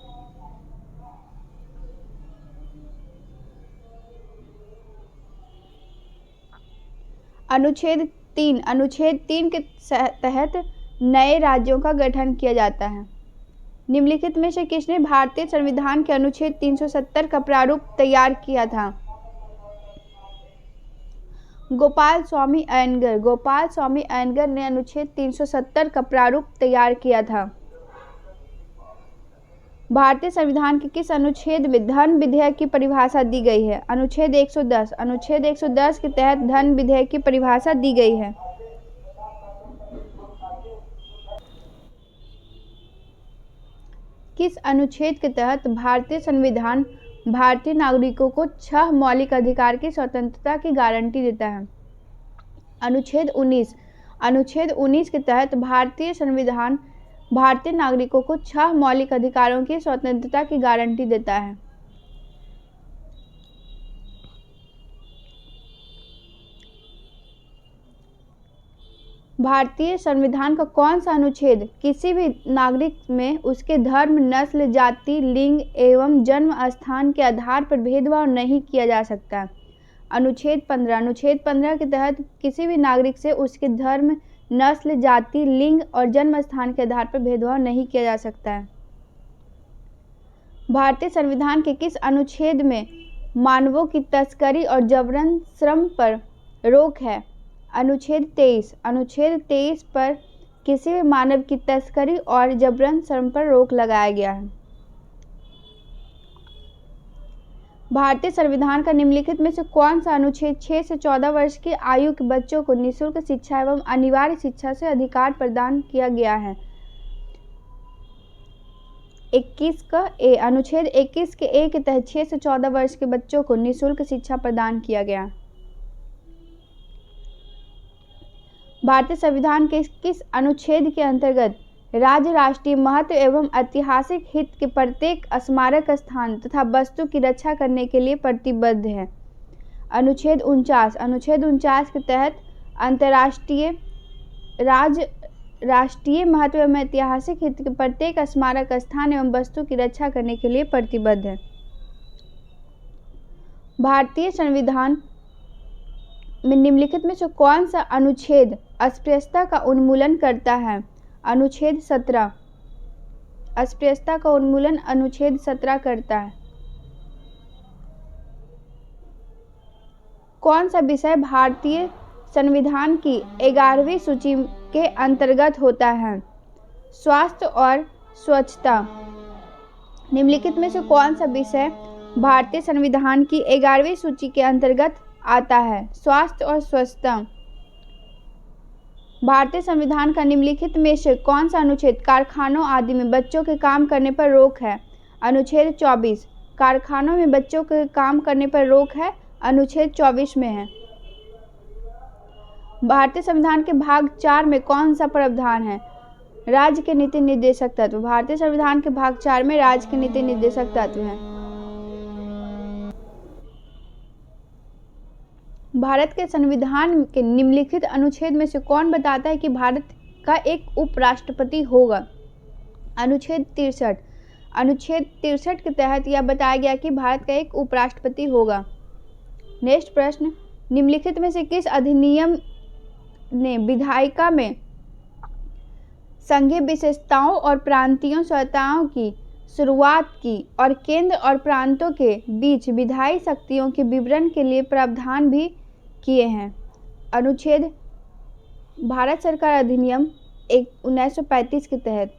अनुच्छेद 3। अनुच्छेद 3 के तहत नए राज्यों का गठन किया जाता है। निम्नलिखित में से किसने भारतीय संविधान के अनुच्छेद 370 का प्रारूप तैयार किया था? गोपाल स्वामी अयंगर ने अनुच्छेद 370 का प्रारूप तैयार किया था। भारतीय संविधान के किस अनुच्छेद में धन विधेयक की परिभाषा दी गई है? अनुच्छेद 110। अनुच्छेद 110 के तहत धन विधेयक की परिभाषा दी गई है। किस अनुच्छेद के तहत भारतीय संविधान भारतीय नागरिकों को 6 मौलिक अधिकार की स्वतंत्रता की गारंटी देता है? अनुच्छेद 19। अनुच्छेद 19 के तहत भारतीय संविधान भारतीय नागरिकों को 6 मौलिक अधिकारों की स्वतंत्रता की गारंटी देता है। भारतीय संविधान का कौन सा अनुच्छेद किसी भी नागरिक में उसके धर्म, नस्ल, जाति, लिंग एवं जन्म स्थान के आधार पर भेदभाव नहीं किया जा सकता? अनुच्छेद 15। अनुच्छेद 15 के तहत किसी भी नागरिक से उसके धर्म, नस्ल, जाति, लिंग और जन्म स्थान के आधार पर भेदभाव नहीं किया जा सकता है। भारतीय संविधान के किस अनुच्छेद में मानवों की तस्करी और जबरन श्रम पर रोक है? अनुच्छेद 23। अनुच्छेद 23 पर किसी भी मानव की तस्करी और जबरन श्रम पर रोक लगाया गया है। भारतीय संविधान का निम्नलिखित में से कौन सा अनुच्छेद 6 से 14 वर्ष की आयु के बच्चों को निःशुल्क शिक्षा एवं अनिवार्य शिक्षा से अधिकार प्रदान किया गया है? 21 का ए। अनुच्छेद 21 के ए के तहत 6 से 14 वर्ष के बच्चों को निःशुल्क शिक्षा प्रदान किया गया। भारतीय संविधान के किस अनुच्छेद के अंतर्गत राज्य राष्ट्रीय महत्व एवं ऐतिहासिक हित के प्रत्येक स्मारक स्थान तथा वस्तु की रक्षा करने के लिए प्रतिबद्ध है? अनुच्छेद 49। अनुच्छेद 49 के तहत राष्ट्रीय महत्व एवं ऐतिहासिक हित के प्रत्येक स्मारक स्थान एवं वस्तु की रक्षा करने के लिए प्रतिबद्ध है। भारतीय संविधान में निम्नलिखित में से कौन सा अनुच्छेद अस्पृश्यता का उन्मूलन करता है? अनुच्छेद 17। अस्पृश्यता का उन्मूलन अनुच्छेद 17 करता है। कौन सा विषय भारतीय संविधान की 11वीं सूची के अंतर्गत होता है? स्वास्थ्य और स्वच्छता। निम्नलिखित में से कौन सा विषय भारतीय संविधान की 11वीं सूची के अंतर्गत आता है? स्वास्थ्य और स्वच्छता। भारतीय संविधान का निम्नलिखित में से कौन सा अनुच्छेद कारखानों आदि में बच्चों के काम करने पर रोक है? अनुच्छेद 24। कारखानों में बच्चों के काम करने पर रोक है, अनुच्छेद 24 में है। भारतीय संविधान के भाग 4 में कौन सा प्रावधान है? राज्य के नीति निर्देशक तत्व। भारतीय संविधान के भाग 4 में राज्य के नीति निर्देशक तत्व हैं। भारत के संविधान के निम्नलिखित अनुच्छेद में से कौन बताता है कि भारत का एक उपराष्ट्रपति होगा? अनुच्छेद 63। अनुच्छेद 63 के तहत यह बताया गया कि भारत का एक उपराष्ट्रपति होगा। नेक्स्ट प्रश्न, निम्नलिखित में से किस अधिनियम ने विधायिका में संघीय विशेषताओं और प्रांतीय स्वतंत्रताओं की शुरुआत की और केंद्र और प्रांतों के बीच विधायी शक्तियों के विवरण के लिए प्रावधान भी किए हैं? अनुच्छेद भारत सरकार अधिनियम 1935 के तहत।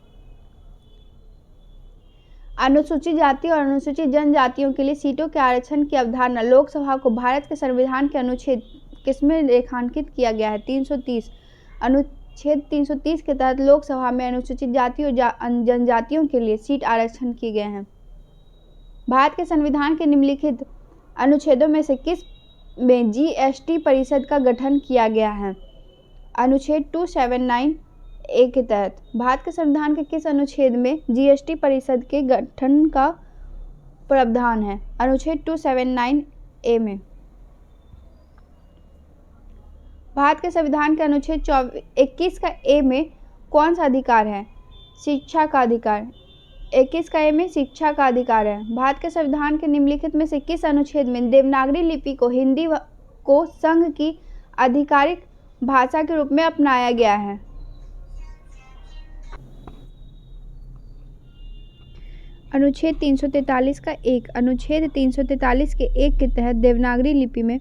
अनुसूचित जाति और अनुसूचित जनजातियों के लिए सीटों के आरक्षण की अवधारणा लोकसभा को भारत के संविधान के अनुच्छेद किसमें रेखांकित किया गया है? 330। अनुच्छेद 330 के तहत लोकसभा में अनुसूचित जाति और जनजातियों के लिए सीट आरक्षण किए गए हैं। भारत के संविधान के निम्नलिखित अनुच्छेदों में से किस में जीएसटी परिषद का गठन किया गया है? अनुच्छेद 279 ए के तहत भारत के संविधान के किस अनुच्छेद में जीएसटी परिषद के गठन का प्रावधान है? अनुच्छेद 279 ए में। भारत के संविधान के अनुच्छेद 21 का ए में कौन सा अधिकार है? शिक्षा का अधिकार। 21 का ए में शिक्षा का अधिकार है। भारत के संविधान के निम्नलिखित में से किस अनुच्छेद में देवनागरी लिपि को हिंदी को संघ की आधिकारिक भाषा के रूप में अपनाया गया है? अनुच्छेद 343 का एक। अनुच्छेद 343 के एक के तहत देवनागरी लिपि में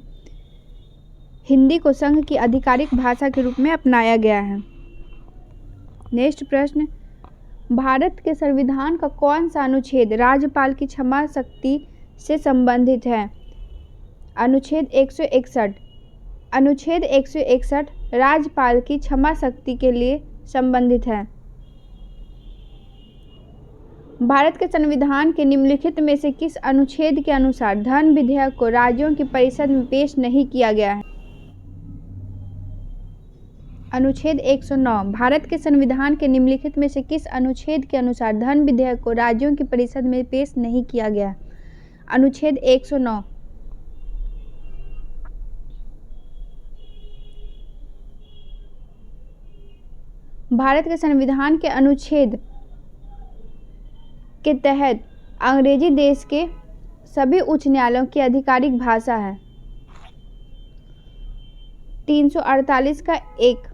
हिंदी को संघ की आधिकारिक भाषा के रूप में अपनाया गया है। नेक्स्ट प्रश्न, भारत के संविधान का कौन सा अनुच्छेद राज्यपाल की क्षमा शक्ति से संबंधित है? अनुच्छेद 161। अनुच्छेद 161 राज्यपाल की क्षमा शक्ति के लिए संबंधित है। भारत के संविधान के निम्नलिखित में से किस अनुच्छेद के अनुसार धन विधेयक को राज्यों की परिषद में पेश नहीं किया गया है? अनुच्छेद 109। भारत के संविधान के निम्नलिखित में से किस अनुच्छेद के अनुसार धन विधेयक को राज्यों की परिषद में पेश नहीं किया गया? अनुच्छेद 109। भारत के संविधान के अनुच्छेद के तहत अंग्रेजी देश के सभी उच्च न्यायालयों की आधिकारिक भाषा है। 348 का एक।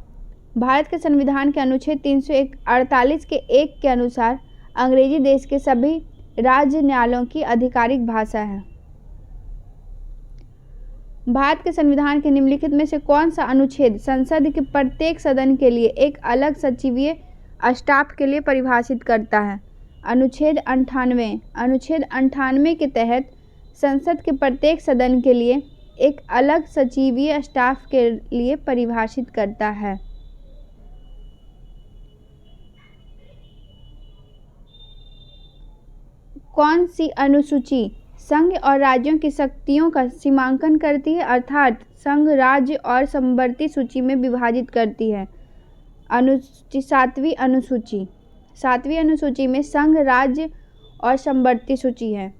भारत के संविधान के अनुच्छेद 348 के एक के अनुसार अंग्रेजी देश के सभी राज्य न्यायालयों की आधिकारिक भाषा है। भारत के संविधान के निम्नलिखित में से कौन सा अनुच्छेद संसद के प्रत्येक सदन के लिए एक अलग सचिवीय स्टाफ के लिए परिभाषित करता है? अनुच्छेद 98। अनुच्छेद 98 के तहत संसद के प्रत्येक सदन के लिए एक अलग सचिवीय स्टाफ के लिए परिभाषित करता है। कौन सी अनुसूची संघ और राज्यों की शक्तियों का सीमांकन करती है, अर्थात संघ, राज्य और समवर्ती सूची में विभाजित करती है? सातवीं अनुसूची। सातवीं अनुसूची में संघ, राज्य और समवर्ती सूची है।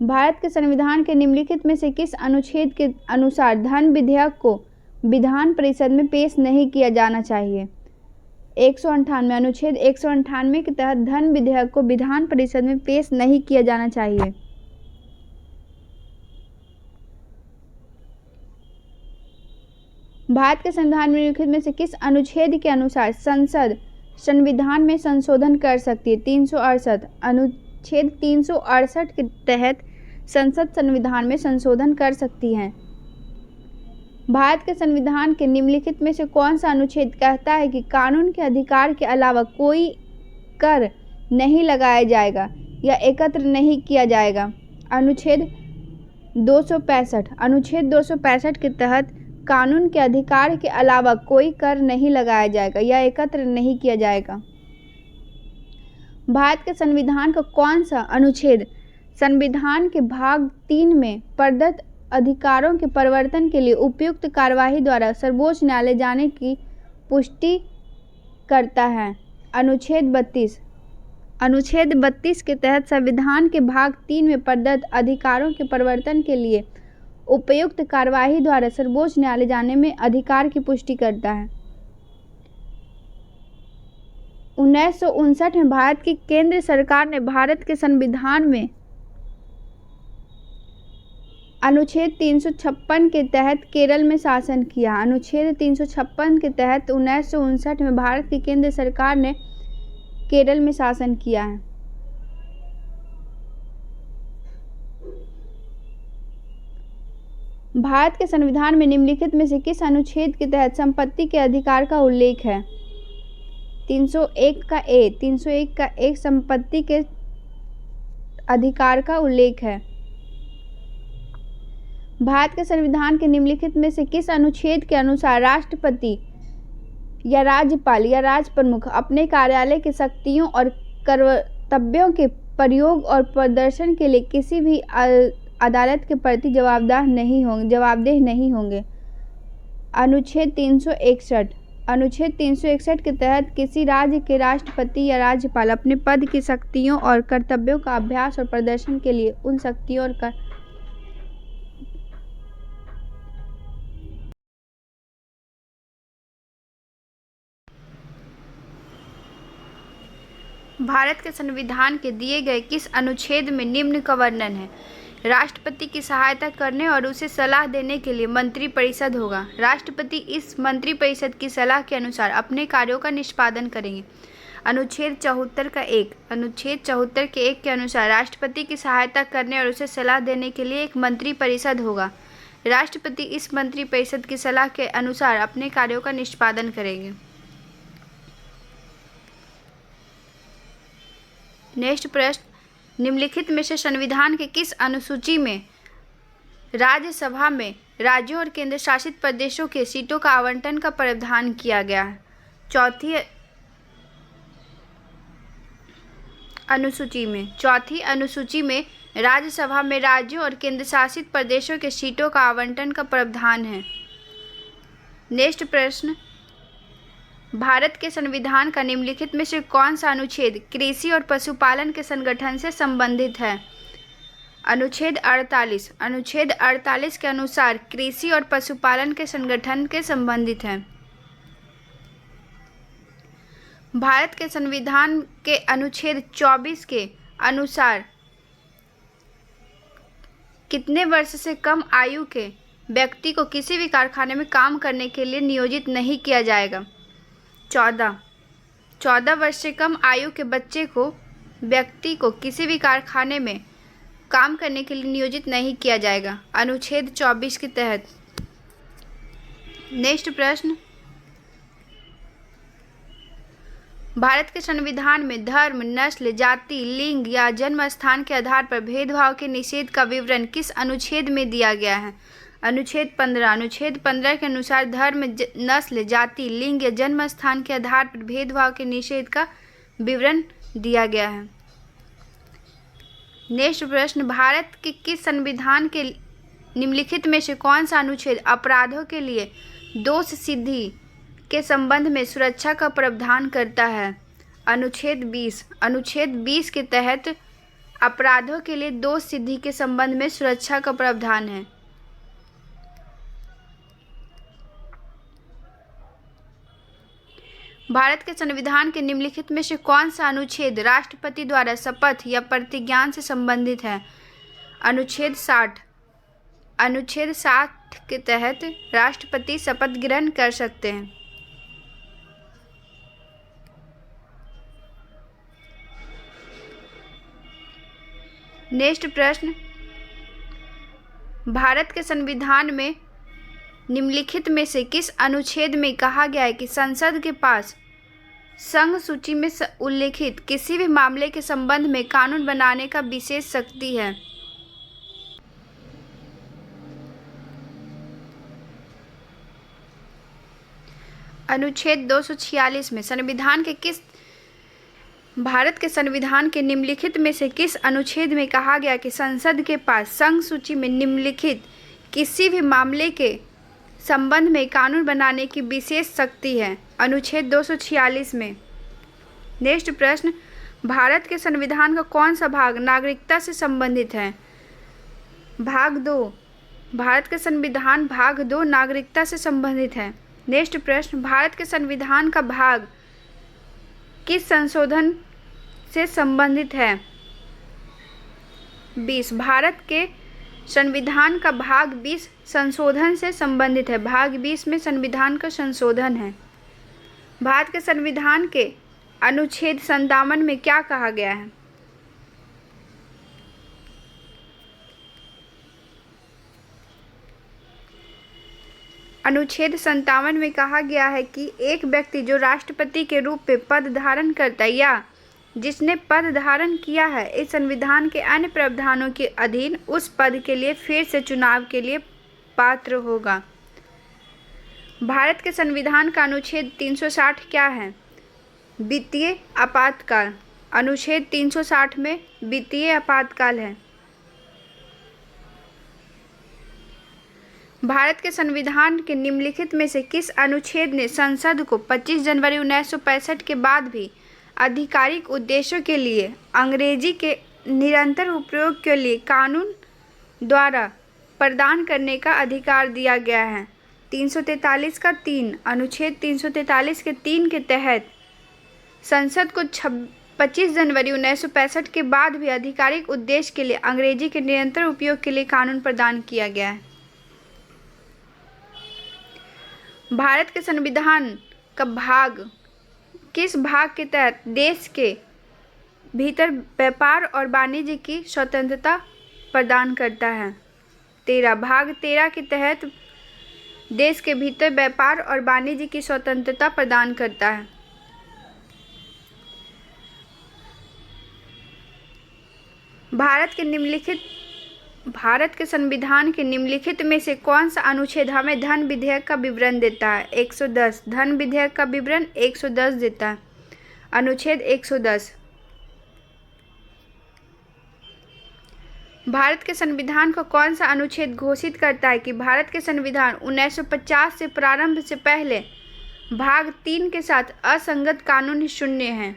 भारत के संविधान के निम्नलिखित में से किस अनुच्छेद के अनुसार धन विधेयक को विधान परिषद में पेश नहीं किया जाना चाहिए? 198। अनुच्छेद 198 के तहत धन विधेयक को विधान परिषद में पेश नहीं किया जाना चाहिए। भारत के संविधान में निम्नलिखित में से किस अनुच्छेद के अनुसार संसद संविधान में संशोधन कर सकती है? 368। अनुच्छेद 368 के तहत संसद संविधान में संशोधन कर सकती है। भारत के संविधान के निम्नलिखित में से कौन सा अनुच्छेद कहता है कि कानून के अधिकार के अलावा कोई कर नहीं लगाया जाएगा या एकत्र नहीं किया जाएगा? अनुच्छेद 265। अनुच्छेद 265 के तहत कानून के अधिकार के अलावा कोई कर नहीं लगाया जाएगा या एकत्र नहीं किया जाएगा। भारत के संविधान का कौन सा अनुच्छेद संविधान के भाग 3 में प्रदत्त अधिकारों के परिवर्तन के लिए उपयुक्त कार्यवाही द्वारा सर्वोच्च न्यायालय जाने की पुष्टि करता है? अनुच्छेद 32। अनुच्छेद 32 के तहत संविधान के भाग 3 में प्रदत्त अधिकारों के परिवर्तन के लिए उपयुक्त कार्यवाही द्वारा सर्वोच्च न्यायालय जाने में अधिकार की पुष्टि करता है। 1959 में भारत की केंद्र सरकार ने भारत के संविधान में अनुच्छेद 356 के तहत केरल में शासन किया। अनुच्छेद 356 के तहत 1959 में भारत की केंद्र सरकार ने केरल में शासन किया है। भारत के संविधान में निम्नलिखित में से किस अनुच्छेद के तहत संपत्ति के अधिकार का उल्लेख है? 301 का एक संपत्ति के अधिकार का उल्लेख है। भारत के संविधान के निम्नलिखित में से किस अनुच्छेद के अनुसार राष्ट्रपति या राज्यपाल या राज प्रमुख अपने कार्यालय की शक्तियों और कर्तव्यों के प्रयोग और प्रदर्शन के लिए किसी भी अदालत के प्रति जवाबदेह नहीं होंगे? अनुच्छेद 361। अनुच्छेद 361 के तहत किसी राज्य के राष्ट्रपति या राज्यपाल अपने पद की शक्तियों और कर्तव्यों का अभ्यास और प्रदर्शन के लिए उन शक्तियों और भारत के संविधान के दिए गए किस अनुच्छेद में निम्न का वर्णन है? राष्ट्रपति की सहायता करने और उसे सलाह देने के लिए मंत्रिपरिषद होगा। राष्ट्रपति इस मंत्रिपरिषद की सलाह के अनुसार अपने कार्यों का निष्पादन करेंगे। अनुच्छेद 74 का 1। अनुच्छेद 74 के 1 के अनुसार राष्ट्रपति की सहायता करने और उसे सलाह देने के लिए एक मंत्रिपरिषद होगा। राष्ट्रपति इस मंत्रिपरिषद की सलाह के अनुसार अपने कार्यों का निष्पादन करेंगे। नेक्स्ट प्रश्न, निम्नलिखित में से संविधान के किस अनुसूची में राज्यसभा में राज्यों और केंद्र शासित प्रदेशों के सीटों का आवंटन का प्रावधान किया गया है? चौथी अनुसूची में राज्यसभा में राज्यों और केंद्र शासित प्रदेशों के सीटों का आवंटन का प्रावधान है। नेक्स्ट प्रश्न, भारत के संविधान का निम्नलिखित में से कौन सा अनुच्छेद कृषि और पशुपालन के संगठन से संबंधित है? अनुच्छेद 48। अनुच्छेद 48 के अनुसार कृषि और पशुपालन के संगठन के संबंधित है। भारत के संविधान के अनुच्छेद 24 के अनुसार कितने वर्ष से कम आयु के व्यक्ति को किसी भी कारखाने में काम करने के लिए नियोजित नहीं किया जाएगा? 14 वर्ष से कम आयु के व्यक्ति को किसी भी कारखाने में काम करने के लिए नियोजित नहीं किया जाएगा, अनुच्छेद 24 के तहत। नेक्स्ट प्रश्न, भारत के संविधान में धर्म, नस्ल, जाति, लिंग या जन्म स्थान के आधार पर भेदभाव के निषेध का विवरण किस अनुच्छेद में दिया गया है? अनुच्छेद 15। अनुच्छेद 15 के अनुसार धर्म, नस्ल, जाति, लिंग या जन्म स्थान के आधार पर भेदभाव के निषेध का विवरण दिया गया है। नेक्स्ट प्रश्न, भारत के किस संविधान के निम्नलिखित में से कौन सा अनुच्छेद अपराधों के लिए दोष सिद्धि के संबंध में सुरक्षा का प्रावधान करता है? अनुच्छेद 20। अनुच्छेद 20 के तहत अपराधों के लिए दोष सिद्धि के संबंध में सुरक्षा का प्रावधान है। भारत के संविधान के निम्नलिखित में से कौन सा अनुच्छेद राष्ट्रपति द्वारा शपथ या प्रतिज्ञान से संबंधित है? अनुच्छेद 60। अनुच्छेद 60 के तहत राष्ट्रपति शपथ ग्रहण कर सकते हैं। नेक्स्ट प्रश्न, भारत के संविधान में निम्नलिखित में से किस अनुच्छेद में कहा गया है कि संसद के पास संघ सूची में उल्लेखित किसी भी मामले के संबंध में कानून बनाने का विशेष शक्ति है? अनुच्छेद 246 में भारत के संविधान के निम्नलिखित में से किस अनुच्छेद में कहा गया कि संसद के पास संघ सूची में निम्नलिखित किसी भी मामले के संबंध में कानून बनाने की विशेष शक्ति है? अनुच्छेद 246 में। नेक्स्ट प्रश्न, भारत के संविधान का कौन सा भाग नागरिकता से संबंधित है? भाग 2। भारत के संविधान भाग 2 नागरिकता से संबंधित है। नेक्स्ट प्रश्न, भारत के संविधान का भाग किस संशोधन से संबंधित है? 20। भारत के संविधान का भाग 20 संशोधन से संबंधित है। भाग 20 में संविधान का संशोधन है। भारत के संविधान के अनुच्छेद 57 में क्या कहा गया है? अनुच्छेद 57 में कहा गया है कि एक व्यक्ति जो राष्ट्रपति के रूप में पद धारण करता है या जिसने पद धारण किया है इस संविधान के अन्य प्रावधानों के अधीन उस पद के लिए फिर से चुनाव के लिए पात्र होगा। भारत के संविधान का अनुच्छेद 360 क्या है? वित्तीय आपातकाल। अनुच्छेद 360 में वित्तीय आपातकाल है। भारत के संविधान के निम्नलिखित में से किस अनुच्छेद ने संसद को 25 जनवरी 1965 के बाद भी आधिकारिक उद्देश्यों के लिए अंग्रेजी के निरंतर उपयोग के लिए कानून द्वारा प्रदान करने का अधिकार दिया गया है? 343 का 3। अनुच्छेद 343 के 3 के तहत संसद को 25 जनवरी 1965 के बाद भी आधिकारिक उद्देश्य के लिए अंग्रेजी के निरंतर उपयोग के लिए कानून प्रदान किया गया है। भारत के संविधान का भाग किस भाग के तहत देश के भीतर व्यापार और वाणिज्य की स्वतंत्रता प्रदान करता है? 13। भाग 13 के तहत देश के भीतर व्यापार और वाणिज्य की स्वतंत्रता प्रदान करता है। भारत के संविधान के निम्नलिखित में से कौन सा अनुच्छेद हमें धन विधेयक का विवरण देता है? 110। धन विधेयक का विवरण 110 देता है। अनुच्छेद 110। भारत के संविधान का कौन सा अनुच्छेद घोषित करता है कि भारत के संविधान 1950 से प्रारंभ से पहले भाग 3 के साथ असंगत कानून शून्य है?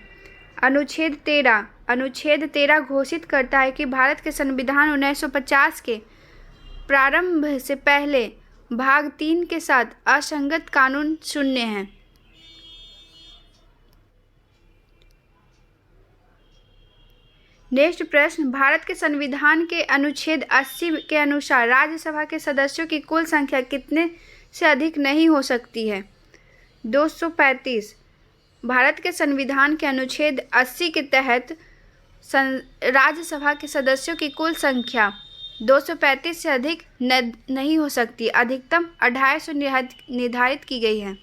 अनुच्छेद 13। अनुच्छेद 13 घोषित करता है कि भारत के संविधान 1950 के प्रारंभ से पहले भाग 3 के साथ असंगत कानून शून्य है। नेक्स्ट प्रश्न, भारत के संविधान के अनुच्छेद 80 के अनुसार राज्यसभा के सदस्यों की कुल संख्या कितने से अधिक नहीं हो सकती है? 235। भारत के संविधान के अनुच्छेद 80 के तहत राज्यसभा के सदस्यों की कुल संख्या 235 से अधिक नहीं हो सकती। अधिकतम 250 निर्धारित की गई है।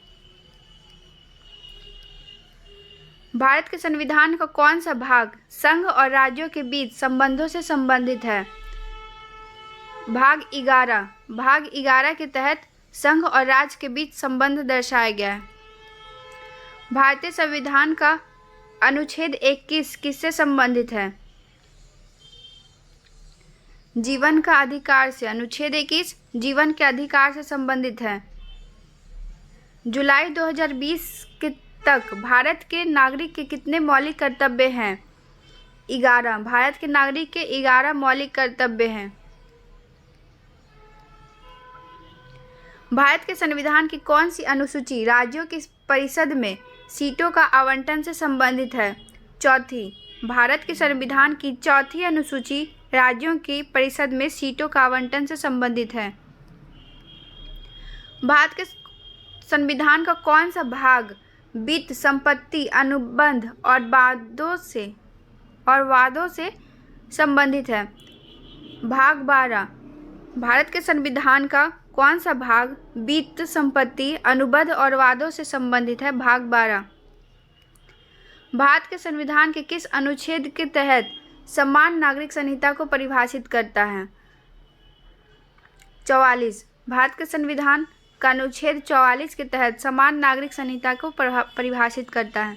भारत के संविधान का कौन सा भाग संघ और राज्यों के बीच संबंधों से संबंधित है? भाग 11। भाग 11 के तहत संघ और राज्य के बीच संबंध दर्शाया गया है। भारतीय संविधान का अनुच्छेद 21 किससे संबंधित है? जीवन का अधिकार से। अनुच्छेद 21 जीवन के अधिकार से संबंधित है। जुलाई 2020 के तक भारत के नागरिक के कितने मौलिक कर्तव्य हैं? 11। भारत के नागरिक के 11 मौलिक कर्तव्य हैं। भारत के संविधान की कौन सी अनुसूची राज्यों की परिषद में सीटों का आवंटन से संबंधित है? चौथी। भारत के संविधान की चौथी अनुसूची राज्यों की परिषद में सीटों का आवंटन से संबंधित है। भारत के संविधान का कौन सा भाग वित्त, संपत्ति, अनुबंध और वादों से संबंधित है? भाग 12। भारत के संविधान का कौन सा भाग वित्त, संपत्ति, अनुबंध और वादों से संबंधित है? भाग 12। भारत के संविधान के किस अनुच्छेद के तहत समान नागरिक संहिता को परिभाषित करता है? 44। भारत के संविधान का अनुच्छेद 44 के तहत समान नागरिक संहिता को परिभाषित करता है।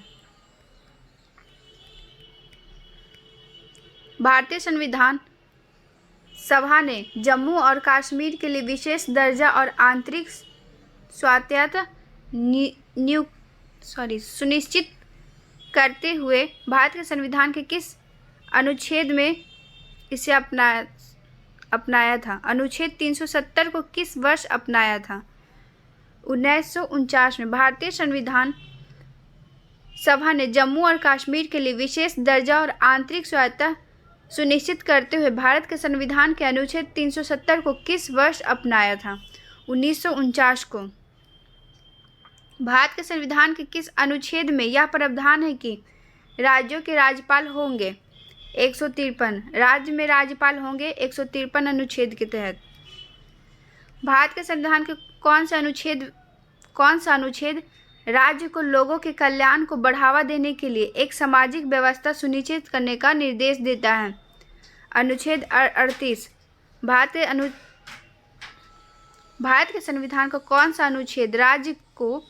भारतीय संविधान सभा ने जम्मू और कश्मीर के लिए विशेष दर्जा और आंतरिक स्वायत्तता सुनिश्चित करते हुए भारत के संविधान के किस अनुच्छेद में इसे अपनाया था? अनुच्छेद 370 को किस वर्ष अपनाया था? 1949 में। भारतीय संविधान सभा ने जम्मू और कश्मीर के लिए विशेष दर्जा और आंतरिक स्वायत्तता सुनिश्चित करते हुए भारत के संविधान के अनुच्छेद 370 को किस वर्ष अपनाया था? 1949 को। भारत के संविधान के किस अनुच्छेद में यह प्रावधान है कि राज्यों के राज्यपाल होंगे? 153। राज्य में राज्यपाल होंगे 153 अनुच्छेद के तहत। भारत के संविधान के कौन सा अनुच्छेद राज्य को लोगों के कल्याण को बढ़ावा देने के लिए एक सामाजिक व्यवस्था सुनिश्चित करने का निर्देश देता है? अनुच्छेद 38। भारत के संविधान का कौन सा अनुच्छेद राज्य को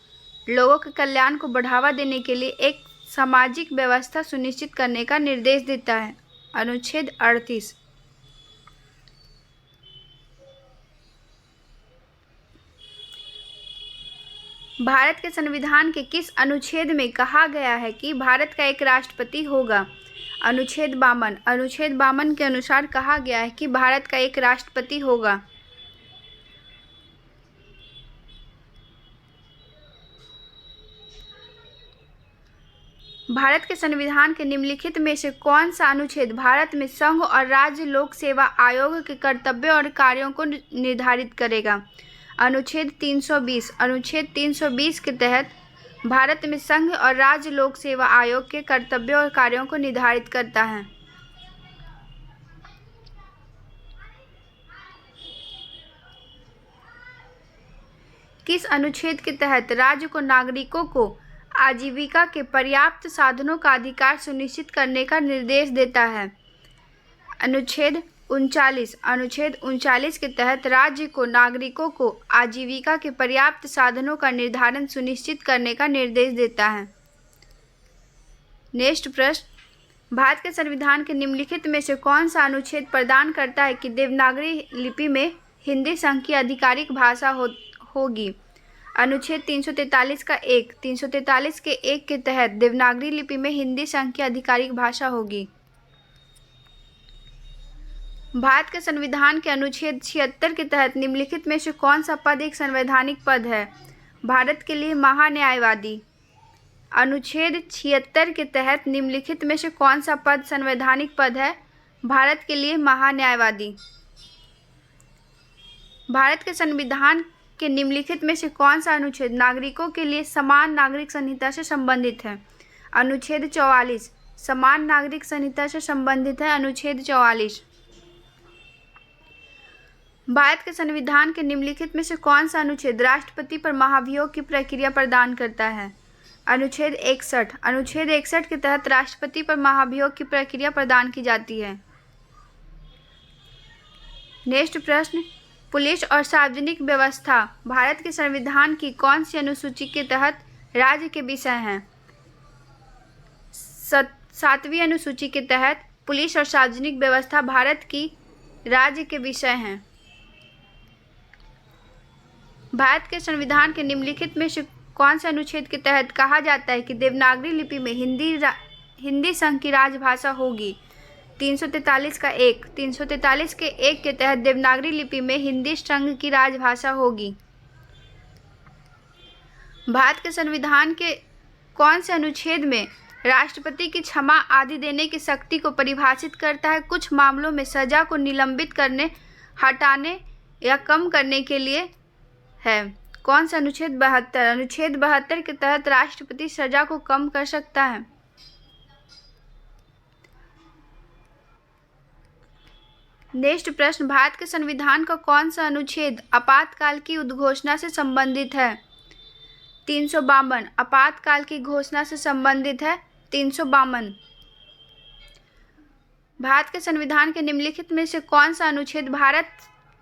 लोगों के कल्याण को बढ़ावा देने के लिए एक सामाजिक व्यवस्था सुनिश्चित करने का निर्देश देता है? अनुच्छेद 38। भारत के संविधान के किस अनुच्छेद में कहा गया है कि भारत का एक राष्ट्रपति होगा? अनुच्छेद 52। अनुच्छेद 52 के अनुसार कहा गया है कि भारत का एक राष्ट्रपति होगा। भारत के संविधान के निम्नलिखित में से कौन सा अनुच्छेद भारत में संघ और राज्य लोक सेवा आयोग के कर्तव्य और कार्यों को निर्धारित करेगा? अनुच्छेद 320। अनुच्छेद 320 के तहत भारत में संघ और राज्य लोक सेवा आयोग के कर्तव्य और कार्यों को निर्धारित करता है। किस अनुच्छेद के तहत राज्य को नागरिकों को आजीविका के पर्याप्त साधनों का अधिकार सुनिश्चित करने का निर्देश देता है? अनुच्छेद 39। अनुच्छेद 39 के तहत राज्य को नागरिकों को आजीविका के पर्याप्त साधनों का निर्धारण सुनिश्चित करने का निर्देश देता है। नेक्स्ट प्रश्न, भारत के संविधान के निम्नलिखित में से कौन सा अनुच्छेद प्रदान करता है कि देवनागरी लिपि में हिंदी संघ की आधिकारिक भाषा होगी? अनुच्छेद 343 का 1। 343 के 1 के तहत देवनागरी लिपि में हिंदी संघ की आधिकारिक भाषा होगी। भारत के संविधान के अनुच्छेद 76 के तहत निम्नलिखित में से कौन सा पद एक संवैधानिक पद है? भारत के लिए महान्यायवादी। अनुच्छेद 76 के तहत निम्नलिखित में से कौन सा पद संवैधानिक पद है? भारत के लिए महान्यायवादी। भारत के संविधान के निम्नलिखित में से कौन सा अनुच्छेद नागरिकों के लिए समान नागरिक संहिता से संबंधित है? अनुच्छेद 44। समान नागरिक संहिता से संबंधित है अनुच्छेद 44। भारत के संविधान के निम्नलिखित में से कौन सा अनुच्छेद राष्ट्रपति पर महाभियोग की प्रक्रिया प्रदान करता है? अनुच्छेद 61। अनुच्छेद 61 के तहत राष्ट्रपति पर महाभियोग की प्रक्रिया प्रदान की जाती है। नेक्स्ट प्रश्न, पुलिस और सार्वजनिक व्यवस्था भारत के संविधान की कौन सी अनुसूची के तहत राज्य के विषय हैं? 7वीं अनुसूची के तहत पुलिस और सार्वजनिक व्यवस्था भारत की राज्य के विषय हैं। भारत के संविधान के निम्नलिखित में से कौन से अनुच्छेद के तहत कहा जाता है कि देवनागरी लिपि में हिंदी संघ की राजभाषा होगी? 343 का 1। 343 के 1 के तहत देवनागरी लिपि में हिंदी संघ की राजभाषा होगी। भारत के संविधान के कौन से अनुच्छेद में राष्ट्रपति की क्षमा आदि देने की शक्ति को परिभाषित करता है? कुछ मामलों में सजा को निलंबित करने, हटाने या कम करने के लिए है। कौन सा अनुच्छेद 72? अनुच्छेद 72 के तहत राष्ट्रपति सजा को कम कर सकता है। नेक्स्ट प्रश्न, भारत के संविधान का कौन सा अनुच्छेद आपातकाल की उद्घोषणा से संबंधित है? 352। आपातकाल की घोषणा से संबंधित है 352। भारत के संविधान के निम्नलिखित में से कौन सा अनुच्छेद भारत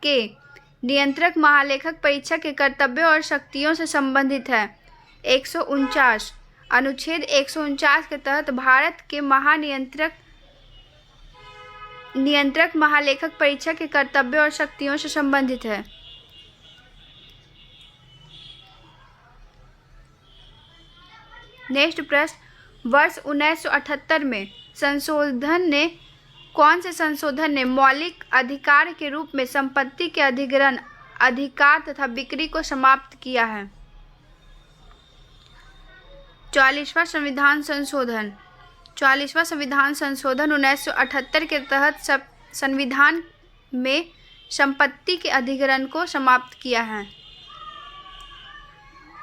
के नियंत्रक महालेखक परीक्षक के कर्तव्यों और शक्तियों से संबंधित है? 149। अनुच्छेद 149 के तहत भारत के नियंत्रक महालेखक परीक्षक के कर्तव्यों और शक्तियों से संबंधित है। नेक्स्ट प्रश्न, वर्ष 1978 में कौन से संशोधन ने मौलिक अधिकार के रूप में संपत्ति के अधिग्रहण, अधिकार तथा बिक्री को समाप्त किया है? 44वां संविधान संशोधन। 44वां संविधान संशोधन 1978 के तहत संविधान में संपत्ति के अधिग्रहण को समाप्त किया है।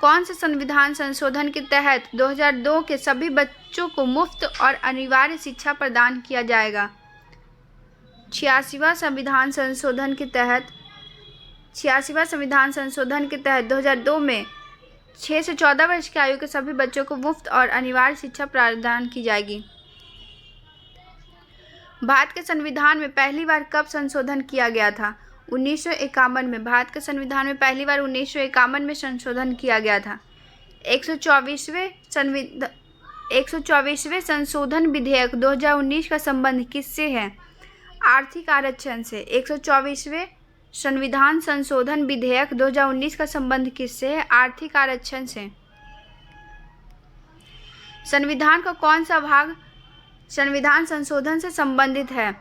कौन से संविधान संशोधन के तहत 2002 के सभी बच्चों को मुफ्त और अनिवार्य शिक्षा प्रदान किया जाएगा? 86वां संविधान संशोधन के तहत 86वां संविधान संशोधन के तहत 2002 में 6 से 14 वर्ष की आयु के सभी बच्चों को मुफ्त और अनिवार्य शिक्षा प्रदान की जाएगी। भारत के संविधान में पहली बार कब संशोधन किया गया था? 1951 में। भारत के संविधान में पहली बार 1951 में संशोधन किया गया था। 124वें संशोधन विधेयक 2019 का संबंध किससे है? आर्थिक आरक्षण से। 124वें संविधान संशोधन विधेयक 2019 का संबंध किससे है? आर्थिक आरक्षण से। संविधान का कौन सा भाग संविधान संशोधन से संबंधित है?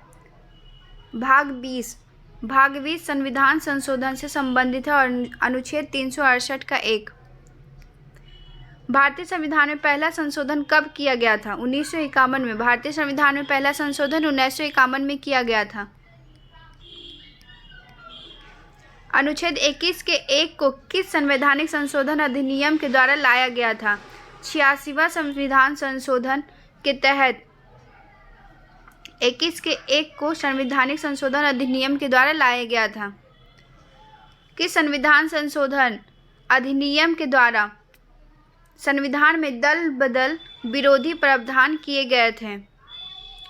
भाग 20। भाग 20 संविधान संशोधन से संबंधित है और अनुच्छेद 368 का 1। भारतीय संविधान में पहला संशोधन कब किया गया था? 1951 में। भारतीय संविधान में पहला संशोधन 1951 में किया गया था। अनुच्छेद 21 के 1 को किस संवैधानिक संशोधन अधिनियम के द्वारा लाया गया था? 86वां संविधान संशोधन के तहत 21 के 1 को संवैधानिक संशोधन अधिनियम के द्वारा लाया गया था। किस संविधान संशोधन अधिनियम के द्वारा संविधान में दल बदल विरोधी प्रावधान किए गए थे?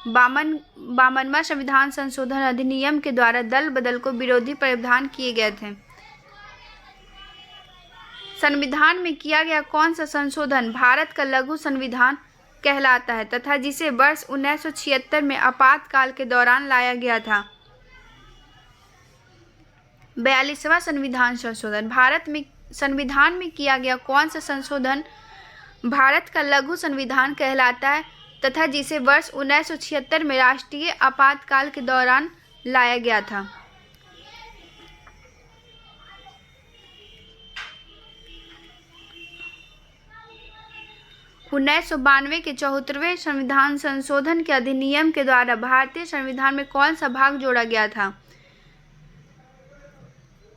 52वां संविधान संशोधन अधिनियम के द्वारा दल बदल को विरोधी प्रावधान किए गए थे। संविधान में किया गया कौन सा संशोधन भारत का लघु संविधान कहलाता है तथा जिसे वर्ष 1976 में आपातकाल के दौरान लाया गया था? 42वां संविधान संशोधन। भारत में संविधान में किया गया कौन सा संशोधन भारत का लघु संविधान कहलाता है तथा जिसे वर्ष 1976 में राष्ट्रीय आपातकाल के दौरान लाया गया था? 1992 के 74वें संविधान संशोधन के अधिनियम के द्वारा भारतीय संविधान में कौन सा भाग जोड़ा गया था?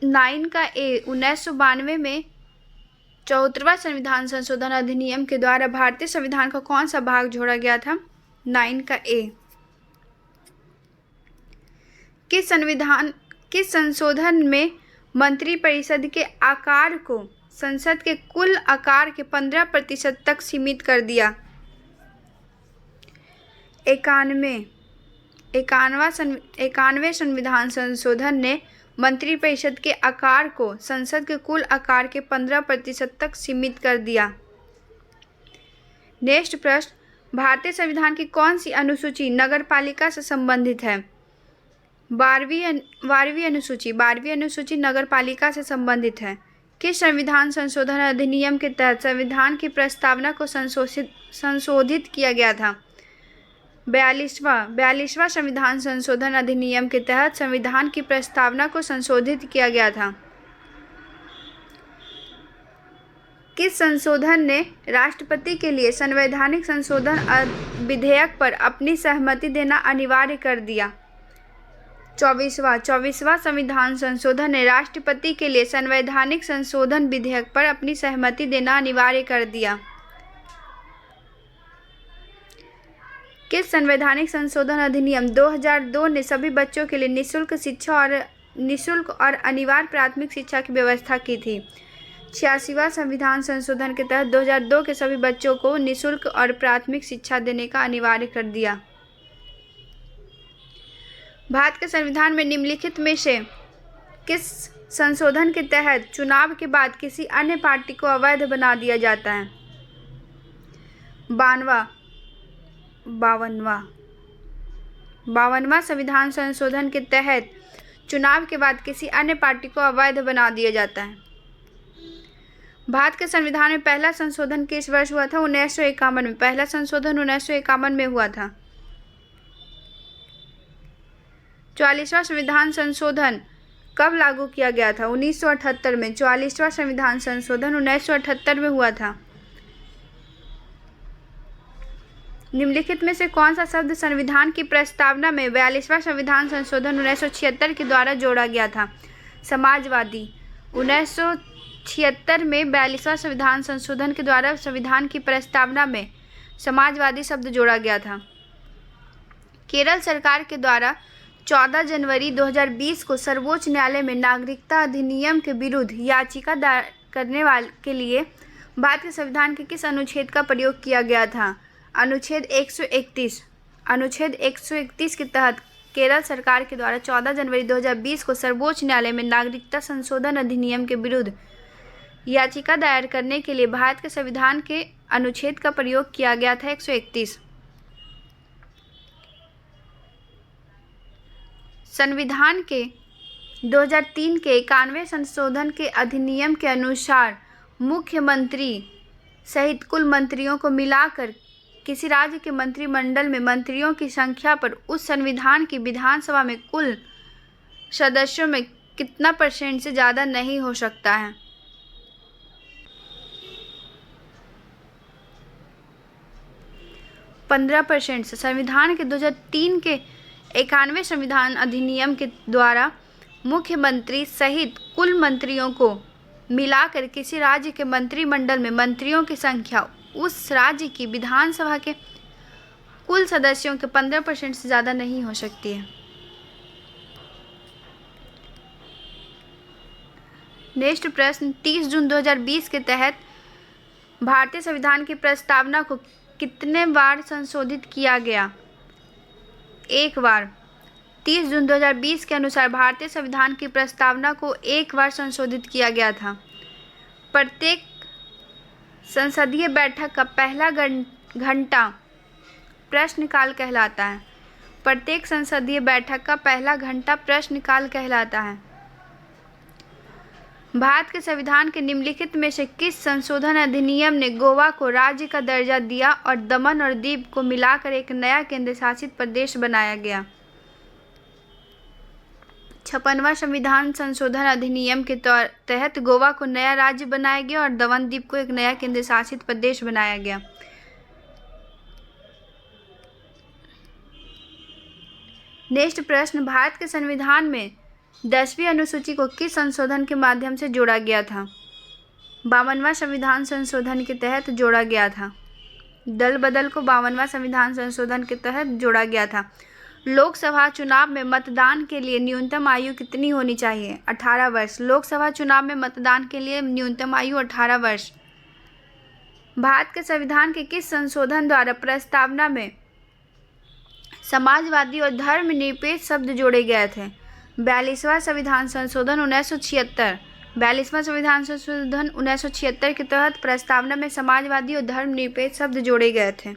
9 का ए। 1992 में 74वां संविधान संशोधन अधिनियम के द्वारा भारतीय संविधान का कौन सा भाग जोड़ा गया था? 9 का ए। किस संशोधन में मंत्रिपरिषद के आकार को संसद के कुल आकार के 15% तक सीमित कर दिया? 91वें संविधान संशोधन ने मंत्रिपरिषद के आकार को संसद के कुल आकार के 15% तक सीमित कर दिया। नेक्स्ट प्रश्न, भारतीय संविधान की कौन सी अनुसूची नगरपालिका से संबंधित है? 12वीं अनुसूची नगरपालिका से संबंधित है। किस संविधान संशोधन अधिनियम के तहत संविधान की प्रस्तावना को संशोधित किया गया था? 42वां संविधान संशोधन अधिनियम के तहत संविधान की प्रस्तावना को संशोधित किया गया था। किस संशोधन ने राष्ट्रपति के लिए संवैधानिक संशोधन विधेयक पर अपनी सहमति देना अनिवार्य कर दिया? 24वां संविधान संशोधन ने राष्ट्रपति के लिए संवैधानिक संशोधन विधेयक पर अपनी सहमति देना अनिवार्य कर दिया। किस संवैधानिक संशोधन अधिनियम 2002 ने सभी बच्चों के लिए निःशुल्क और अनिवार्य प्राथमिक शिक्षा की व्यवस्था की थी? 86वां संविधान संशोधन के तहत 2002 के सभी बच्चों को निःशुल्क और प्राथमिक शिक्षा देने का अनिवार्य कर दिया। भारत के संविधान में निम्नलिखित में से किस संशोधन के तहत चुनाव के बाद किसी अन्य पार्टी को अवैध बना दिया जाता है? 52वां संविधान संशोधन के तहत चुनाव के बाद किसी अन्य पार्टी को अवैध बना दिया जाता है। भारत के संविधान में पहला संशोधन किस वर्ष हुआ था? 1951 में। पहला संशोधन 1951 में हुआ था। 44वां संविधान संशोधन कब लागू किया गया था? 1978 में। 44वां संविधान संशोधन 1978 में हुआ था। निम्नलिखित में से कौन सा शब्द संविधान की प्रस्तावना में 42वां संविधान संशोधन 1976 के द्वारा जोड़ा गया था? समाजवादी। 1976 में 42वां संविधान संशोधन के द्वारा संविधान की प्रस्तावना में समाजवादी शब्द जोड़ा गया था। केरल सरकार के द्वारा 14 जनवरी 2020 को सर्वोच्च न्यायालय में नागरिकता अधिनियम के विरुद्ध याचिका दायर करने वाले के लिए भारत के संविधान के किस अनुच्छेद का प्रयोग किया गया था? अनुच्छेद 131। अनुच्छेद 131 के तहत केरल सरकार के द्वारा 14 जनवरी 2020 को सर्वोच्च न्यायालय में नागरिकता संशोधन अधिनियम के विरुद्ध याचिका दायर करने के लिए भारत के संविधान के अनुच्छेद का प्रयोग किया गया था 131। संविधान के 2003 के 91वें संशोधन के अधिनियम के अनुसार मुख्यमंत्री सहित कुल मंत्रियों को मिलाकर किसी राज्य के मंत्रिमंडल में मंत्रियों की संख्या पर उस संविधान की विधानसभा में कुल सदस्यों में कितना % से ज़्यादा नहीं हो सकता है? 15% से। संविधान के 2003 के 91वें संविधान अधिनियम के द्वारा मुख्यमंत्री सहित कुल मंत्रियों को मिलाकर किसी राज्य के मंत्रिमंडल में मंत्रियों की संख्या उस राज्य की विधानसभा के कुल सदस्यों के 15% से ज़्यादा नहीं हो सकती है। नेक्स्ट प्रश्न, 30 जून 2020 के तहत भारतीय संविधान की प्रस्तावना को कितने बार संशोधित किया गया? एक बार। 30 जून 2020 के अनुसार भारतीय संविधान की प्रस्तावना को एक बार संशोधित किया गया था। प्रत्येक संसदीय बैठक का पहला घंटा प्रश्नकाल कहलाता है। प्रत्येक संसदीय बैठक का पहला घंटा प्रश्नकाल कहलाता है। भारत के संविधान के निम्नलिखित में से किस संशोधन अधिनियम ने गोवा को राज्य का दर्जा दिया और दमन और दीव को मिलाकर एक नया केंद्र शासित प्रदेश बनाया गया? 56वां संविधान संशोधन अधिनियम के तहत गोवा को नया राज्य बनाया गया और दमन दीव को एक नया केंद्र शासित प्रदेश बनाया गया। नेक्स्ट प्रश्न, भारत के संविधान में 10वीं अनुसूची को किस संशोधन के माध्यम से जोड़ा गया था? 52वां संविधान संशोधन के तहत जोड़ा गया था। दल बदल को 52वां संविधान संशोधन के तहत जोड़ा गया था। लोकसभा चुनाव में मतदान के लिए न्यूनतम आयु कितनी होनी चाहिए? 18 वर्ष। लोकसभा चुनाव में मतदान के लिए न्यूनतम आयु 18 वर्ष। भारत के संविधान के किस संशोधन द्वारा प्रस्तावना में समाजवादी और धर्मनिरपेक्ष शब्द जोड़े गए थे? 42वां संविधान संशोधन 1976। 42वां संविधान संशोधन 1976 के तहत प्रस्तावना में समाजवादी और धर्मनिरपेक्ष शब्द जोड़े गए थे।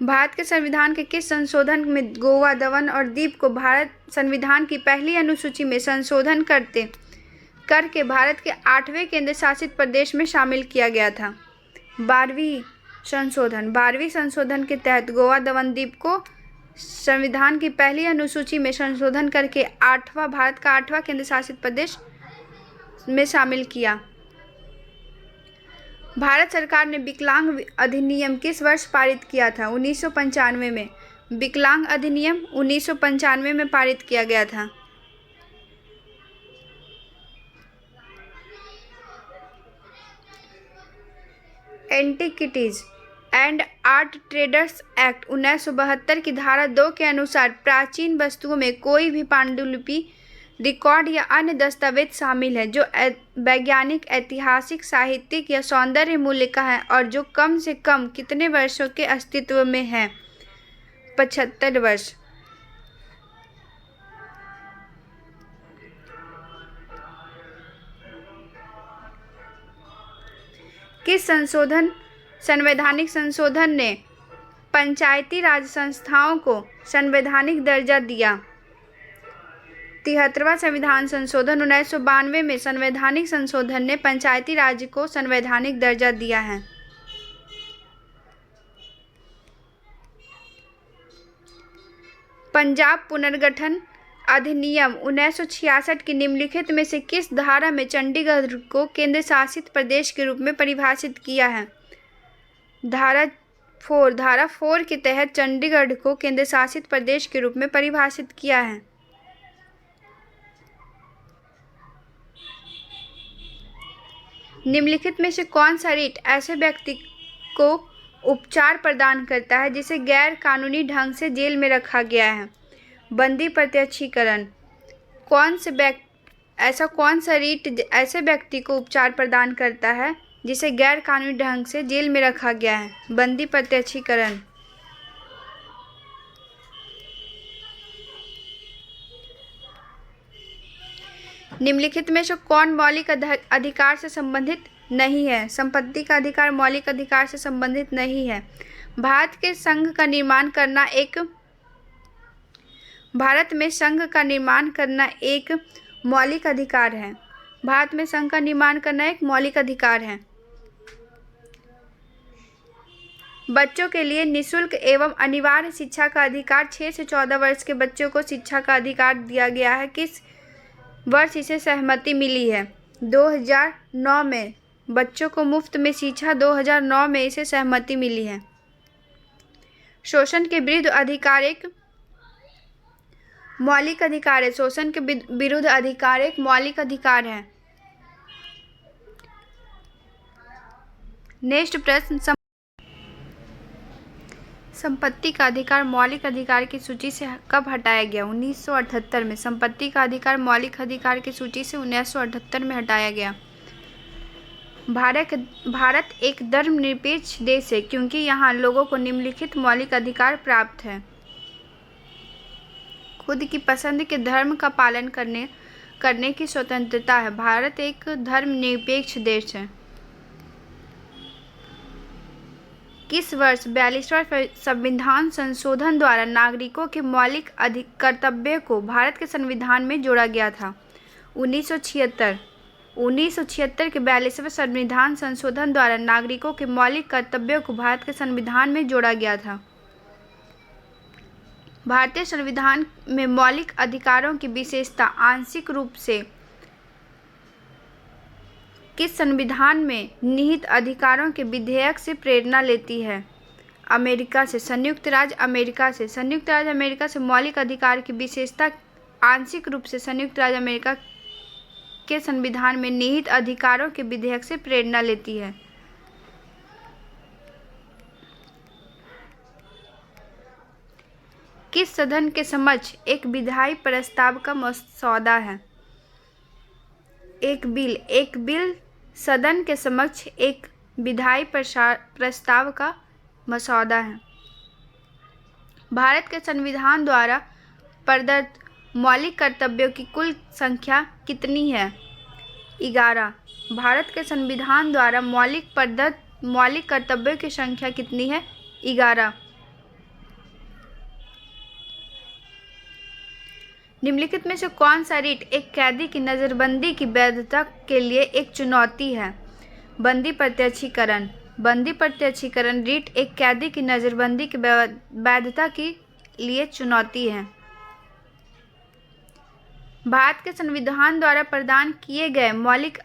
भारत के संविधान के किस संशोधन में गोवा, दमन और दीव को भारत संविधान की पहली अनुसूची में संशोधन करके भारत के 8वें केंद्र शासित प्रदेश में शामिल किया गया था? 12वीं संशोधन के तहत गोवा, दमन, दीव को संविधान की पहली अनुसूची में संशोधन करके भारत का 8वां केंद्र शासित प्रदेश में शामिल किया। भारत सरकार ने विकलांग अधिनियम किस वर्ष पारित किया था? 1995 में। विकलांग अधिनियम 1995 में पारित किया गया था। Antiquities and art traders act 1972 की धारा 2 के अनुसार प्राचीन वस्तुओं में कोई भी पांडुलिपि, रिकॉर्ड या अन्य दस्तावेज शामिल है जो वैज्ञानिक, ऐतिहासिक, साहित्यिक या सौंदर्य मूल्य का है और जो कम से कम कितने वर्षों के अस्तित्व में है? 75 वर्ष। किस संवैधानिक संशोधन ने पंचायती राज संस्थाओं को संवैधानिक दर्जा दिया? 73वां संविधान संशोधन 1992 में संवैधानिक संशोधन ने पंचायती राज को संवैधानिक दर्जा दिया है। पंजाब पुनर्गठन अधिनियम 1966 की निम्नलिखित में से किस धारा में चंडीगढ़ को केंद्र शासित प्रदेश के रूप में परिभाषित किया है? धारा 4 के तहत चंडीगढ़ को केंद्र शासित प्रदेश के रूप में परिभाषित किया है। निम्नलिखित में से कौन सा रिट ऐसे व्यक्ति को उपचार प्रदान करता है जिसे गैर कानूनी ढंग से जेल में रखा गया है। बंदी प्रत्यक्षीकरण ऐसा कौन सा रीट ऐसे व्यक्ति को उपचार प्रदान करता है जिसे गैर कानूनी ढंग से जेल में रखा गया है? बंदी प्रत्यक्षीकरण। निम्नलिखित में से कौन मौलिक अधिकार से संबंधित नहीं है? संपत्ति का अधिकार मौलिक अधिकार से संबंधित नहीं है। भारत में संघ का निर्माण करना एक मौलिक अधिकार है। भारत में संघ का निर्माण करना एक मौलिक अधिकार है। बच्चों के लिए निःशुल्क एवं अनिवार्य शिक्षा का अधिकार 6 से 14 वर्ष के बच्चों को शिक्षा का अधिकार दिया गया है। किस वर्ष इसे सहमति मिली है? 2009 में। बच्चों को मुफ्त में शिक्षा 2009 में इसे सहमति मिली है। शोषण के विरुद्ध अधिकार एक मौलिक अधिकार है। शोषण के विरुद्ध अधिकार एक मौलिक अधिकार है। नेक्स्ट प्रश्न, संपत्ति का अधिकार मौलिक अधिकार की सूची से कब हटाया गया? 1978 में। संपत्ति का अधिकार मौलिक अधिकार की सूची से 1978 में हटाया गया। भारत एक धर्मनिरपेक्ष देश है क्योंकि यहाँ लोगों को निम्नलिखित मौलिक अधिकार प्राप्त है। खुद की पसंद के धर्म का पालन करने की स्वतंत्रता है। भारत एक धर्मनिरपेक्ष देश है। किस वर्ष 42वां संविधान संशोधन द्वारा नागरिकों के मौलिक कर्तव्य को भारत के संविधान में जोड़ा गया था? 1976। 1976 के 42वें संविधान संशोधन द्वारा नागरिकों के मौलिक कर्तव्यों को भारत के संविधान में जोड़ा गया था। भारतीय संविधान में मौलिक अधिकारों की विशेषता आंशिक रूप से किस संविधान में निहित अधिकारों के विधेयक से प्रेरणा लेती है? अमेरिका से। संयुक्त राज्य अमेरिका से। संयुक्त राज्य अमेरिका से मौलिक अधिकार की विशेषता आंशिक रूप से संयुक्त राज्य अमेरिका के संविधान में निहित अधिकारों के विधेयक से प्रेरणा लेती है। किस सदन के समक्ष एक विधायी प्रस्ताव का मसौदा है? एक बिल सदन के समक्ष एक विधायी प्रस्ताव का मसौदा है। भारत के संविधान द्वारा प्रदत्त मौलिक कर्तव्यों की कुल संख्या कितनी है? 11। भारत के संविधान द्वारा प्रदत्त मौलिक कर्तव्यों की संख्या कितनी है? 11। निम्नलिखित में से कौन सा रीट एक कैदी की नज़रबंदी की वैधता के लिए एक चुनौती है? बंदी प्रत्यक्षीकरण। बंदी प्रत्यक्षीकरण रीट एक कैदी की नज़रबंदी की वैधता के लिए चुनौती है। भारत के संविधान द्वारा प्रदान किए गए मौलिक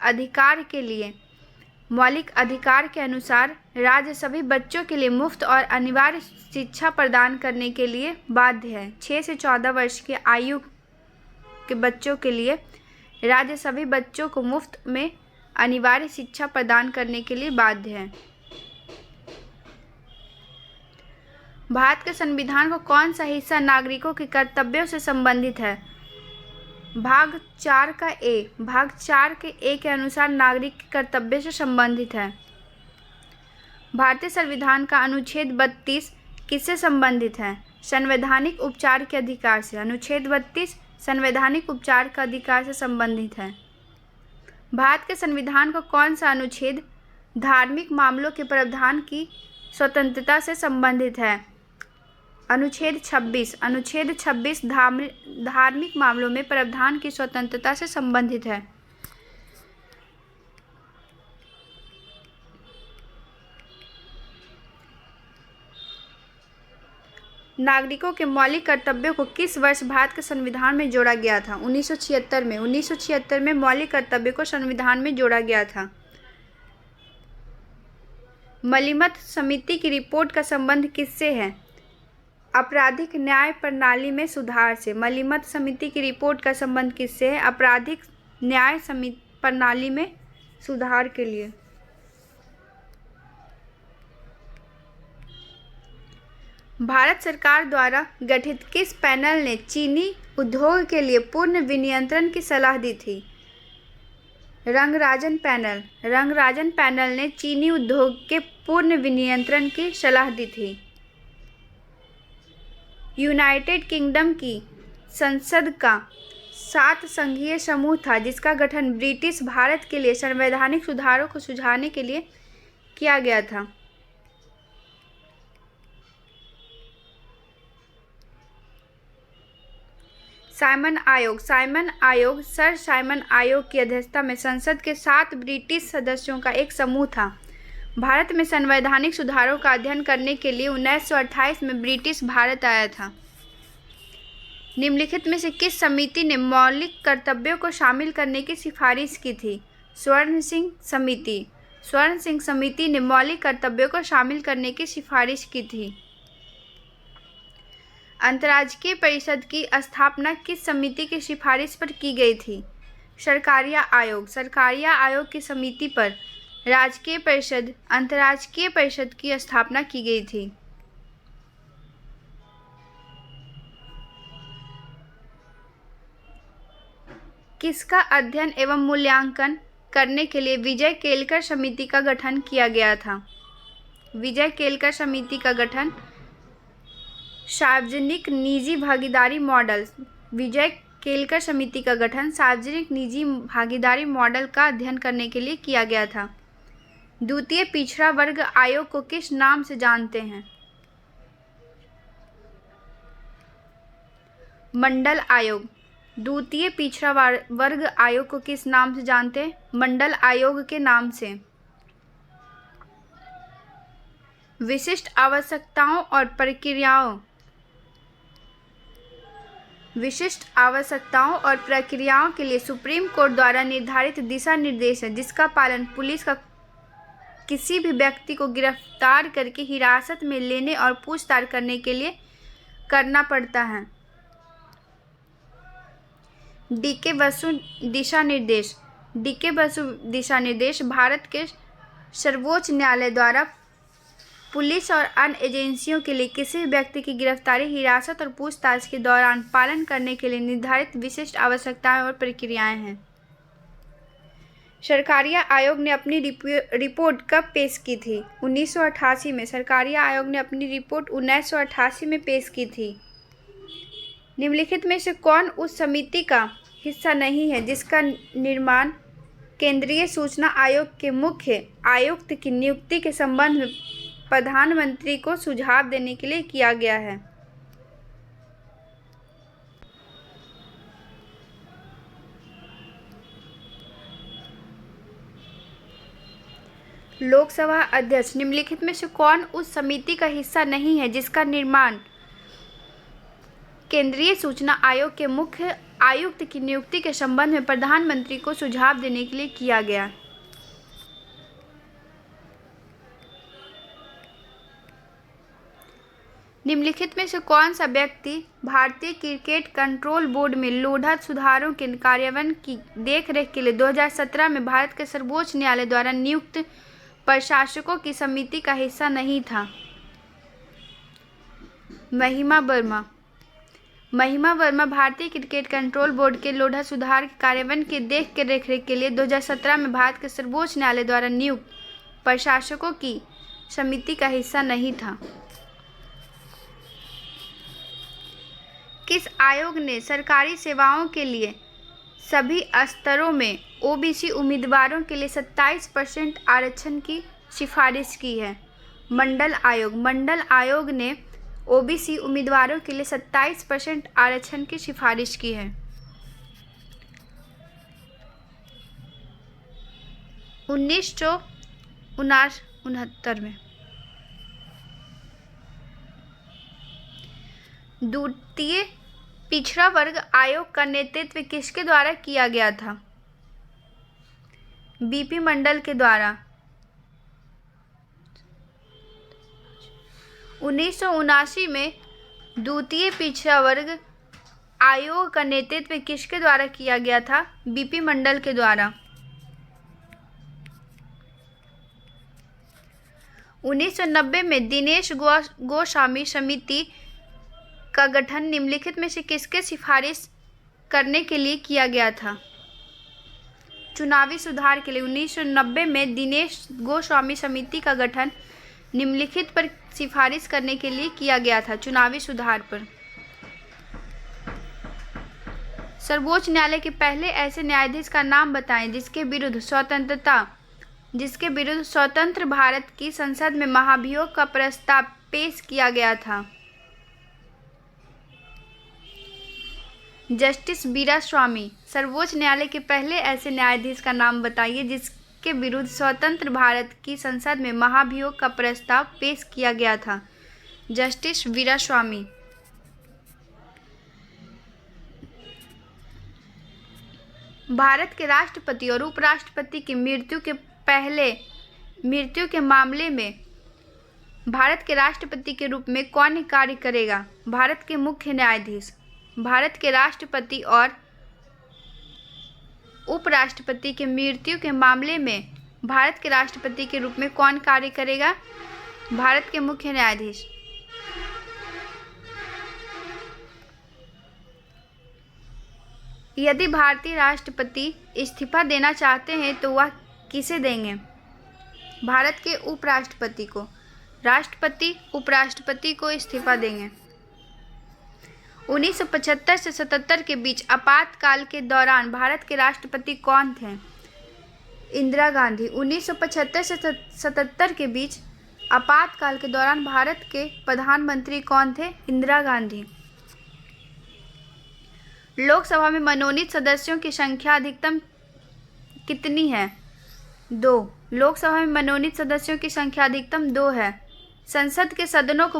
अधिकार के अनुसार राज्य सभी बच्चों के लिए मुफ्त और अनिवार्य शिक्षा प्रदान करने के लिए बाध्य है। 6 से 14 वर्ष की आयु के बच्चों के लिए राज्य सभी बच्चों को मुफ्त में अनिवार्य शिक्षा प्रदान करने के लिए बाध्य है। भारत के संविधान का कौन सा हिस्सा नागरिकों के कर्तव्यों से संबंधित है? भाग 4 का ए। भाग 4 के ए के अनुसार नागरिक के कर्तव्य से संबंधित है। भारतीय संविधान का अनुच्छेद 32 किससे संबंधित है? संवैधानिक उपचार के अधिकार से। अनुच्छेद 32 संवैधानिक उपचार का अधिकार से संबंधित है। भारत के संविधान का कौन सा अनुच्छेद धार्मिक मामलों के प्रावधान की स्वतंत्रता से संबंधित है? अनुच्छेद 26। अनुच्छेद 26 धार्मिक मामलों में प्रावधान की स्वतंत्रता से संबंधित है। नागरिकों के मौलिक कर्तव्यों को किस वर्ष भारत के संविधान में जोड़ा गया था? 1976 में। 1976 में मौलिक कर्तव्यों को संविधान में जोड़ा गया था। मलीमत समिति की रिपोर्ट का संबंध किससे है? आपराधिक न्याय प्रणाली में सुधार से। मलीमत समिति की रिपोर्ट का संबंध किससे है? आपराधिक न्याय प्रणाली में सुधार के लिए। भारत सरकार द्वारा गठित किस पैनल ने चीनी उद्योग के लिए पूर्ण विनियंत्रण की सलाह दी थी? रंगराजन पैनल। रंगराजन पैनल ने चीनी उद्योग के पूर्ण विनियंत्रण की सलाह दी थी। यूनाइटेड किंगडम की संसद का 7 संघीय समूह था जिसका गठन ब्रिटिश भारत के लिए संवैधानिक सुधारों को सुझाने के लिए किया गया था। साइमन आयोग। साइमन आयोग सर साइमन आयोग की अध्यक्षता में संसद के 7 ब्रिटिश सदस्यों का एक समूह था। भारत में संवैधानिक सुधारों का अध्ययन करने के लिए 1928 में ब्रिटिश भारत आया था। निम्नलिखित में से किस समिति ने मौलिक कर्तव्यों को शामिल करने की सिफारिश की थी? स्वर्ण सिंह समिति। स्वर्ण सिंह समिति ने मौलिक कर्तव्यों को शामिल करने की सिफारिश की थी। अंतर्राज्यीय परिषद की स्थापना किस समिति की सिफारिश पर की गई थी? सरकारिया आयोग। सरकारिया आयोग की समिति पर राजकीय परिषद अंतर्राज्यीय परिषद की स्थापना की गई थी। किसका अध्ययन एवं मूल्यांकन करने के लिए विजय केलकर समिति का गठन किया गया था? विजय केलकर समिति का गठन सार्वजनिक निजी भागीदारी मॉडल। विजय केलकर समिति का गठन सार्वजनिक निजी भागीदारी मॉडल का अध्ययन करने के लिए किया गया था। द्वितीय पिछड़ा वर्ग आयोग को किस नाम से जानते हैं? मंडल आयोग। द्वितीय पिछड़ा वर्ग आयोग को किस नाम से जानते हैं? मंडल आयोग के नाम से। विशिष्ट आवश्यकताओं और प्रक्रियाओं। विशिष्ट आवश्यकताओं और प्रक्रियाओं के लिए सुप्रीम कोर्ट द्वारा निर्धारित दिशा निर्देश है जिसका पालन पुलिस का किसी भी व्यक्ति को गिरफ्तार करके हिरासत में लेने और पूछताछ करने के लिए करना पड़ता है। डीके बसु दिशा निर्देश। डीके बसु दिशा निर्देश भारत के सर्वोच्च न्यायालय द्वारा पुलिस और अन्य एजेंसियों के लिए किसी व्यक्ति की गिरफ्तारी, हिरासत और पूछताछ के दौरान पालन करने के लिए निर्धारित विशिष्ट आवश्यकताएं और प्रक्रियाएं हैं। सरकारिया आयोग ने अपनी रिपोर्ट कब पेश की थी? 1988 में। सरकारिया आयोग ने अपनी रिपोर्ट 1988 में पेश की थी। निम्नलिखित में से कौन उस समिति का हिस्सा नहीं है जिसका निर्माण केंद्रीय सूचना आयोग के मुख्य आयुक्त की नियुक्ति के संबंध में प्रधानमंत्री को सुझाव देने के लिए किया गया है? लोकसभा अध्यक्ष। निम्नलिखित में से कौन उस समिति का हिस्सा नहीं है जिसका निर्माण केंद्रीय सूचना आयोग के मुख्य आयुक्त की नियुक्ति के संबंध में प्रधानमंत्री को सुझाव देने के लिए किया गया? निम्नलिखित में से कौन सा व्यक्ति भारतीय क्रिकेट कंट्रोल बोर्ड में लोढ़ा सुधारों के कार्यान्वयन की देखरेख के लिए 2017 में भारत के सर्वोच्च न्यायालय द्वारा नियुक्त प्रशासकों की समिति का हिस्सा नहीं था? महिमा वर्मा। महिमा वर्मा भारतीय क्रिकेट कंट्रोल बोर्ड के लोढ़ा सुधार के कार्यान्वयन की देखरेख के लिए 2017 में भारत के सर्वोच्च न्यायालय द्वारा नियुक्त प्रशासकों की समिति का हिस्सा नहीं था। किस आयोग ने सरकारी सेवाओं के लिए सभी स्तरों में ओबीसी उम्मीदवारों के लिए 27% आरक्षण की सिफारिश की है? मंडल आयोग। मंडल आयोग ने ओबीसी उम्मीदवारों के लिए 27% आरक्षण की सिफारिश की है। 1969 में द्वितीय पिछड़ा वर्ग आयोग का नेतृत्व किसके द्वारा किया गया था? बीपी मंडल के द्वारा। 1979 में द्वितीय पिछड़ा वर्ग आयोग का नेतृत्व किसके द्वारा किया गया था? बीपी मंडल के द्वारा। 1990 में दिनेश गोस्वामी समिति का गठन निम्नलिखित में से किसके सिफारिश करने के लिए किया गया था? चुनावी सुधार के लिए 1990 में दिनेश गोस्वामी समिति का गठन निम्नलिखित पर सिफारिश करने के लिए किया गया था, चुनावी सुधार पर। सर्वोच्च न्यायालय के पहले ऐसे न्यायाधीश का नाम बताएं जिसके विरुद्ध स्वतंत्र भारत की संसद में महाभियोग का प्रस्ताव पेश किया गया था। जस्टिस वीरास्वामी। सर्वोच्च न्यायालय के पहले ऐसे न्यायाधीश का नाम बताइए जिसके विरुद्ध स्वतंत्र भारत की संसद में महाभियोग का प्रस्ताव पेश किया गया था। जस्टिस वीरास्वामी। भारत के राष्ट्रपति और उपराष्ट्रपति की मृत्यु के मामले में भारत के राष्ट्रपति के रूप में कौन कार्य करेगा? भारत के मुख्य न्यायाधीश। भारत के राष्ट्रपति और उपराष्ट्रपति के मृत्यु के मामले में भारत के राष्ट्रपति के रूप में कौन कार्य करेगा? भारत के मुख्य न्यायाधीश। यदि भारतीय राष्ट्रपति इस्तीफा देना चाहते हैं तो वह किसे देंगे? भारत के उपराष्ट्रपति को। राष्ट्रपति उपराष्ट्रपति को इस्तीफा देंगे। 1975 से 77 के बीच आपातकाल के दौरान भारत के राष्ट्रपति कौन थे? इंदिरा गांधी। 1975 से 77 के बीच आपातकाल के दौरान भारत के प्रधानमंत्री कौन थे? इंदिरा गांधी। लोकसभा में मनोनीत सदस्यों की संख्या अधिकतम कितनी है? 2। लोकसभा में मनोनीत सदस्यों की संख्या अधिकतम 2 है। संसद के सदनों को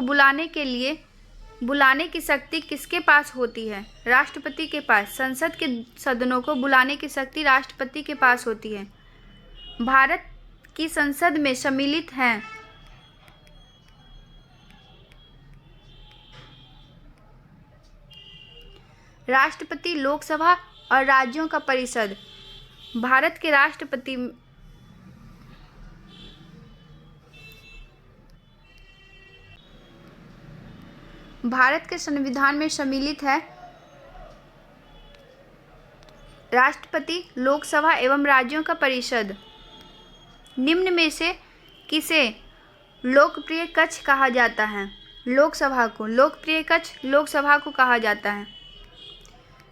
बुलाने की शक्ति किसके पास होती है? राष्ट्रपति के पास। संसद के सदनों को बुलाने की शक्ति राष्ट्रपति के पास होती है। भारत की संसद में सम्मिलित हैं राष्ट्रपति, लोकसभा और राज्यों का परिषद। भारत के राष्ट्रपति भारत के संविधान में सम्मिलित है राष्ट्रपति, लोकसभा एवं राज्यों का परिषद। निम्न में से किसे लोकप्रिय कक्ष कहा जाता है? लोकसभा को। लोकप्रिय कक्ष लोकसभा को कहा जाता है।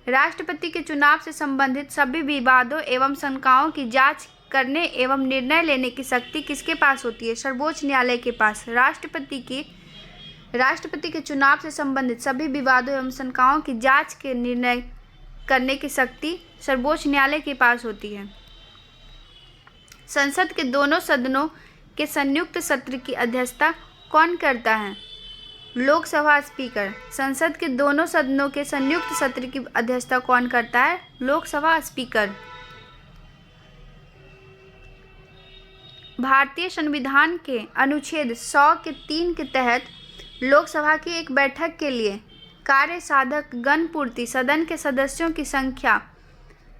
राष्ट्रपति के चुनाव से संबंधित सभी विवादों एवं शंकाओं की जांच करने एवं निर्णय लेने की शक्ति किसके पास होती है? सर्वोच्च न्यायालय के पास। राष्ट्रपति के चुनाव से संबंधित सभी विवादों एवं शंकाओं की जांच के निर्णय करने की शक्ति सर्वोच्च न्यायालय के पास होती है। संसद के दोनों सदनों के संयुक्त सत्र की अध्यक्षता कौन करता है? लोकसभा स्पीकर। संसद के दोनों सदनों के संयुक्त सत्र की अध्यक्षता कौन करता है? लोकसभा स्पीकर। भारतीय संविधान के अनुच्छेद 100 के 3 के तहत लोकसभा की एक बैठक के लिए कार्य साधक गण पूर्ति सदन के सदस्यों की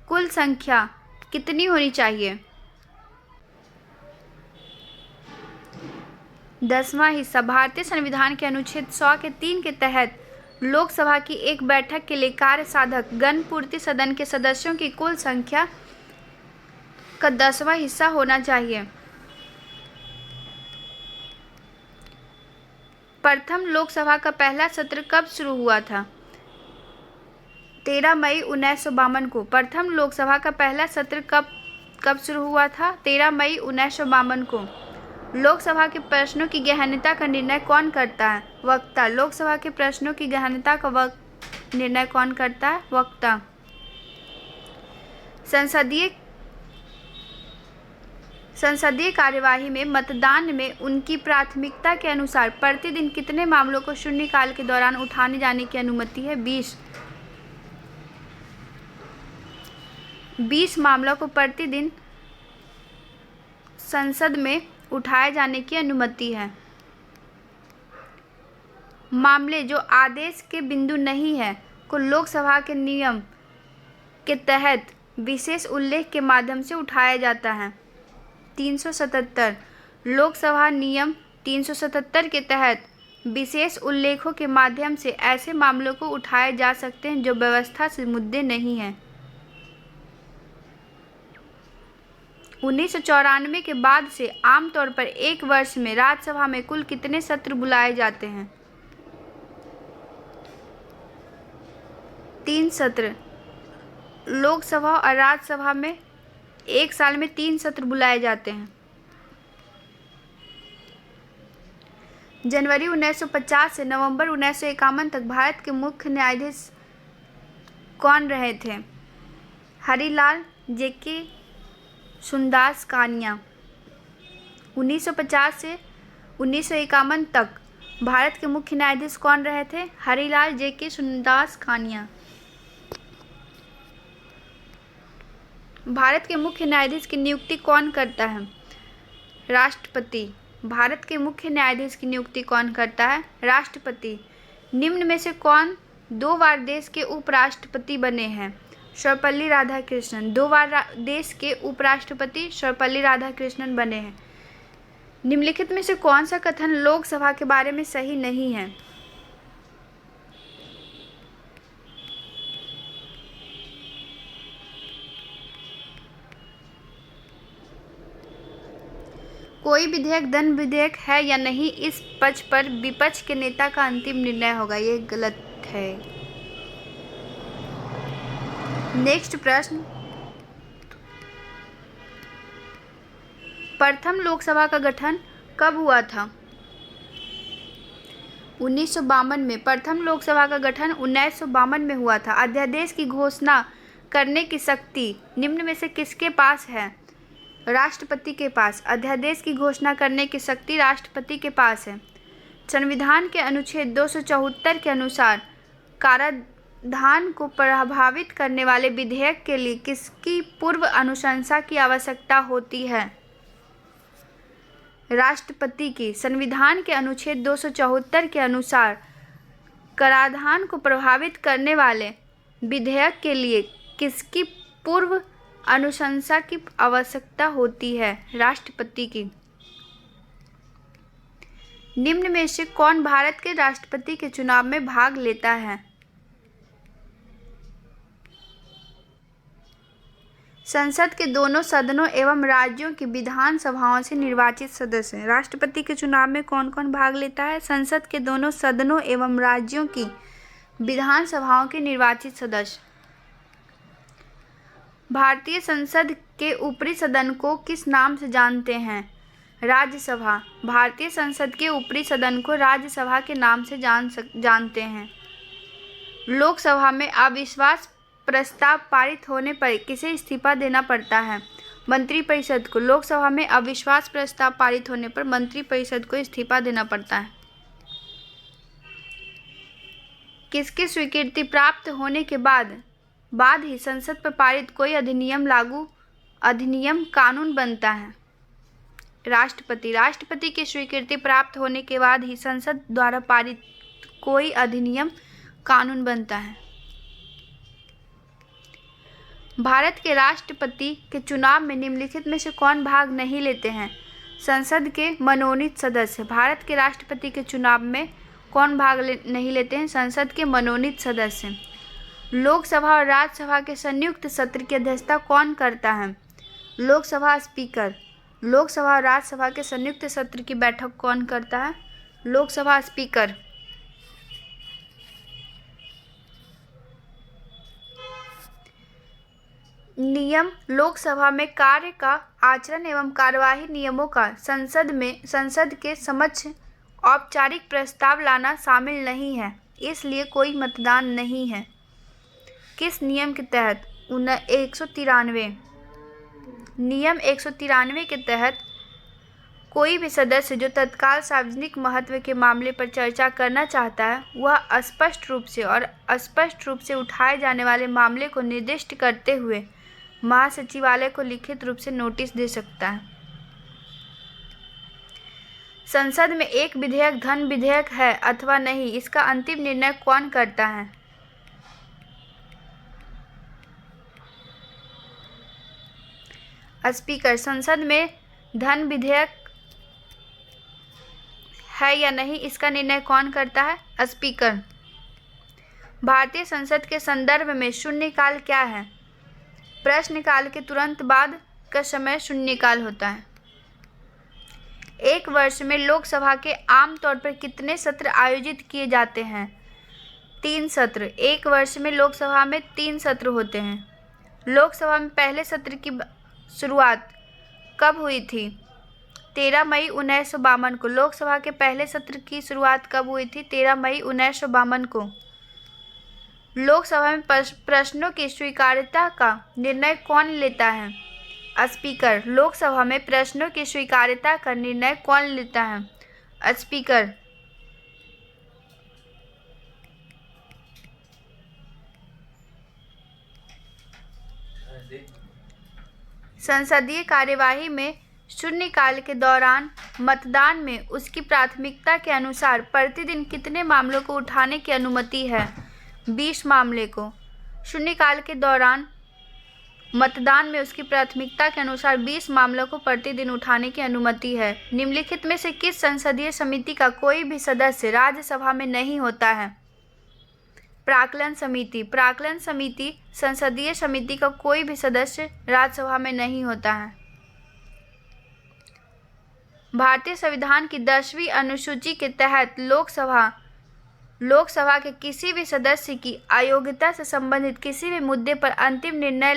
कुल संख्या कितनी होनी चाहिए? 10वां हिस्सा। भारतीय संविधान के अनुच्छेद 100 के 3 के तहत लोकसभा की एक बैठक के लिए कार्य साधक गण पूर्ति सदन के सदस्यों की कुल संख्या का 10वां हिस्सा होना चाहिए। प्रथम लोकसभा का पहला सत्र कब शुरू हुआ था? 13 मई 1952 को। प्रथम लोकसभा का पहला सत्र कब शुरू हुआ था? 13 मई 1952 को। लोकसभा के प्रश्नों की गहनता का निर्णय कौन करता है? वक्ता। लोकसभा के प्रश्नों की गहनता का निर्णय कौन करता है? वक्ता। संसदीय कार्यवाही में मतदान में उनकी प्राथमिकता के अनुसार प्रतिदिन कितने मामलों को शून्यकाल के दौरान उठाने जाने की अनुमति है? 20 मामलों को प्रतिदिन संसद में उठाए जाने की अनुमति है। मामले जो आदेश के बिंदु नहीं है को लोकसभा के नियम के तहत विशेष उल्लेख के माध्यम से उठाया जाता है। 377 लोकसभा नियम 377 के तहत विशेष उल्लेखों के माध्यम से ऐसे मामलों को उठाए जा सकते हैं जो व्यवस्था से मुद्दे नहीं हैं। 1994 के बाद से आमतौर पर एक वर्ष में राज्यसभा में कुल कितने सत्र बुलाए जाते हैं? 3 सत्र। लोकसभा और राज्यसभा में एक साल में 3 सत्र बुलाए जाते हैं। जनवरी 1950 से नवंबर 1951 तक भारत के मुख्य न्यायाधीश कौन रहे थे? हरिलाल, जेके, सुनदास कानिया। 1950 से 1951 तक भारत के मुख्य न्यायाधीश कौन रहे थे? हरिलाल, जेके, सुनदास कानिया। भारत के मुख्य न्यायाधीश की नियुक्ति कौन करता है? राष्ट्रपति। भारत के मुख्य न्यायाधीश की नियुक्ति कौन करता है? राष्ट्रपति। निम्न में से कौन 2 बार देश के उपराष्ट्रपति बने हैं? सर्वपल्ली राधाकृष्णन। 2 बार देश के उपराष्ट्रपति सर्वपल्ली राधाकृष्णन बने हैं। निम्नलिखित में से कौन सा कथन लोकसभा के बारे में सही नहीं है? कोई विधेयक धन विधेयक है या नहीं, इस पक्ष पर विपक्ष के नेता का अंतिम निर्णय होगा। ये गलत है। नेक्स्ट प्रश्न, प्रथम लोकसभा का गठन कब हुआ था? 1952 में। प्रथम लोकसभा का गठन 1952 में हुआ था। अध्यादेश की घोषणा करने की शक्ति निम्न में से किसके पास है? राष्ट्रपति के पास। अध्यादेश की घोषणा करने की शक्ति राष्ट्रपति के पास है। संविधान के अनुच्छेद 274 के अनुसार कराधान को प्रभावित करने वाले विधेयक के लिए किसकी पूर्व अनुशंसा की आवश्यकता होती है? राष्ट्रपति की। संविधान के अनुच्छेद 274 के अनुसार कराधान को प्रभावित करने वाले विधेयक के लिए किसकी पूर्व अनुशंसा की आवश्यकता होती है? राष्ट्रपति की। निम्न में से कौन भारत के राष्ट्रपति के चुनाव में भाग लेता है? संसद के दोनों सदनों एवं राज्यों की विधानसभाओं से निर्वाचित सदस्य। राष्ट्रपति के चुनाव में कौन कौन भाग लेता है? संसद के दोनों सदनों एवं राज्यों की विधानसभाओं के निर्वाचित सदस्य। भारतीय संसद के ऊपरी सदन को किस नाम से जानते हैं? राज्यसभा। भारतीय संसद के ऊपरी सदन को राज्यसभा के नाम से जानते हैं। लोकसभा में अविश्वास प्रस्ताव पारित होने पर किसे इस्तीफा देना पड़ता है? मंत्रिपरिषद को। लोकसभा में अविश्वास प्रस्ताव पारित होने पर मंत्रिपरिषद को इस्तीफा देना पड़ता है। किसकी स्वीकृति प्राप्त होने के बाद ही संसद पर पारित कोई अधिनियम कानून बनता है? राष्ट्रपति। राष्ट्रपति की स्वीकृति प्राप्त होने के बाद ही संसद द्वारा पारित कोई अधिनियम कानून बनता है। भारत के राष्ट्रपति के चुनाव में निम्नलिखित में से कौन भाग नहीं लेते हैं? संसद के मनोनीत सदस्य। भारत के राष्ट्रपति के चुनाव में कौन भाग नहीं लेते हैं? संसद के मनोनीत सदस्य। लोकसभा और राज्यसभा के संयुक्त सत्र की अध्यक्षता कौन करता है? लोकसभा स्पीकर। लोकसभा और राज्यसभा के संयुक्त सत्र की बैठक कौन करता है? लोकसभा स्पीकर। नियम। लोकसभा में कार्य का आचरण एवं कार्यवाही नियमों का संसद के समक्ष औपचारिक प्रस्ताव लाना शामिल नहीं है, इसलिए कोई मतदान नहीं है। किस नियम के तहत? 193। नियम 193 के तहत कोई भी सदस्य जो तत्काल सार्वजनिक महत्व के मामले पर चर्चा करना चाहता है, वह स्पष्ट रूप से उठाए जाने वाले मामले को निर्दिष्ट करते हुए महासचिवालय को लिखित रूप से नोटिस दे सकता है। संसद में एक विधेयक धन विधेयक है अथवा नहीं, इसका अंतिम निर्णय कौन करता है? स्पीकर। संसद में धन विधेयक है या नहीं, इसका निर्णय कौन करता है? स्पीकर। भारतीय संसद के संदर्भ में शून्यकाल क्या है? प्रश्नकाल के तुरंत बाद का समय शून्यकाल होता है। एक वर्ष में लोकसभा के आमतौर पर कितने सत्र आयोजित किए जाते हैं? 3 सत्र। एक वर्ष में लोकसभा में 3 सत्र होते हैं। लोकसभा में पहले सत्र की शुरुआत कब हुई थी? 13 मई 1952 को। लोकसभा के पहले सत्र की शुरुआत कब हुई थी? 13 मई 1952 को। लोकसभा में प्रश्नों की स्वीकार्यता का निर्णय कौन लेता है? स्पीकर। लोकसभा में प्रश्नों की स्वीकार्यता का निर्णय कौन लेता है? स्पीकर। संसदीय कार्यवाही में शून्यकाल के दौरान मतदान में उसकी प्राथमिकता के अनुसार प्रतिदिन कितने मामलों को उठाने की अनुमति है? 20 मामले को। शून्यकाल के दौरान मतदान में उसकी प्राथमिकता के अनुसार 20 मामलों को प्रतिदिन उठाने की अनुमति है। निम्नलिखित में से किस संसदीय समिति का कोई भी सदस्य राज्यसभा में नहीं होता है? प्राक्कलन समिति। प्राक्कलन समिति संसदीय समिति का कोई भी सदस्य राज्यसभा में नहीं होता है। भारतीय संविधान की 10वीं अनुसूची के तहत लोकसभा के किसी भी सदस्य की अयोग्यता से संबंधित किसी भी मुद्दे पर अंतिम निर्णय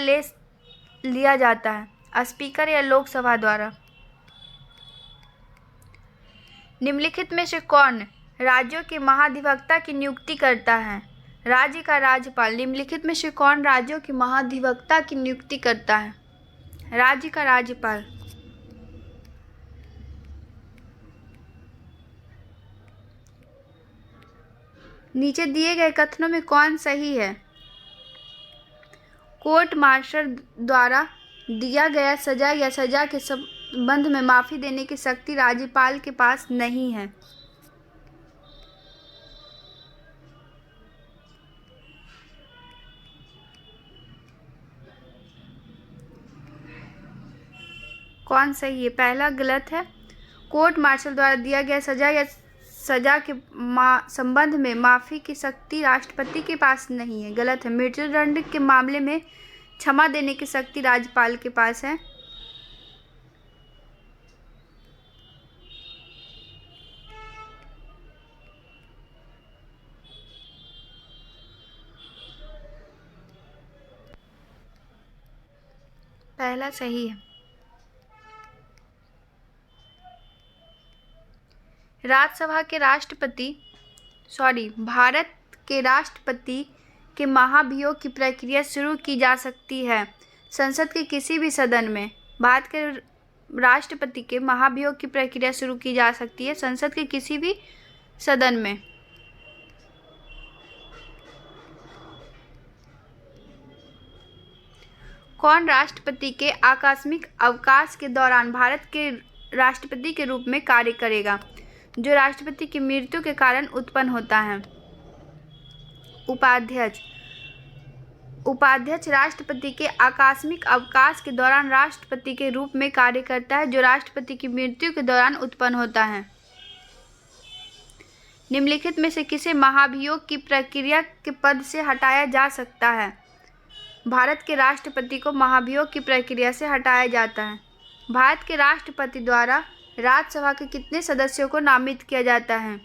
लिया जाता है, स्पीकर या लोकसभा द्वारा। निम्नलिखित में से कौन राज्यों के महाधिवक्ता की नियुक्ति करता है? राज्य का राज्यपाल। निम्नलिखित में से कौन राज्यों के महाधिवक्ता की नियुक्ति करता है? राज्य का राज्यपाल। नीचे दिए गए कथनों में कौन सही है? कोर्ट मार्शल द्वारा दिया गया सजा या सजा के संबंध में माफी देने की शक्ति राज्यपाल के पास नहीं है। कौन सही है? पहला गलत है। कोर्ट मार्शल द्वारा दिया गया सजा या सजा के संबंध में माफी की शक्ति राष्ट्रपति के पास नहीं है, गलत है। मृत्युदंड के मामले में क्षमा देने की शक्ति राज्यपाल के पास है। पहला सही है। भारत के राष्ट्रपति के महाभियोग की प्रक्रिया शुरू की जा सकती है संसद के किसी भी सदन में। भारत के राष्ट्रपति के महाभियोग की प्रक्रिया शुरू की जा सकती है संसद के किसी भी सदन में। कौन राष्ट्रपति के आकस्मिक अवकाश के दौरान भारत के राष्ट्रपति के रूप में कार्य करेगा? जो राष्ट्रपति की मृत्यु के कारण उत्पन्न होता है। उपाध्यक्ष। उपाध्यक्ष राष्ट्रपति के आकस्मिक अवकाश के दौरान राष्ट्रपति के रूप में कार्य करता है, जो राष्ट्रपति की मृत्यु के दौरान उत्पन्न होता है। निम्नलिखित में से किसे महाभियोग की प्रक्रिया के पद से हटाया जा सकता है? भारत के राष्ट्रपति को महाभियोग की प्रक्रिया से हटाया जाता है। भारत के राष्ट्रपति द्वारा राज्यसभा के कितने सदस्यों को नामित किया जाता है?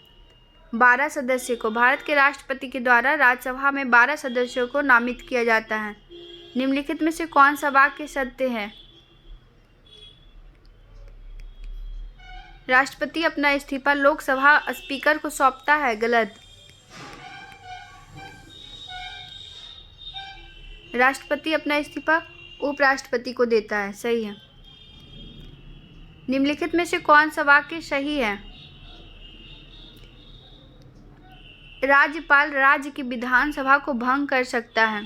12 सदस्यों को। भारत के राष्ट्रपति के द्वारा राज्यसभा में 12 सदस्यों को नामित किया जाता है। निम्नलिखित में से कौन सा वाक्य सत्य है? राष्ट्रपति अपना इस्तीफा लोकसभा स्पीकर को सौंपता है, गलत। राष्ट्रपति अपना इस्तीफा उपराष्ट्रपति को देता है, सही है। निम्नलिखित में से कौन सा वाक्य सही है? राज्यपाल राज्य की विधानसभा को भंग कर सकता है।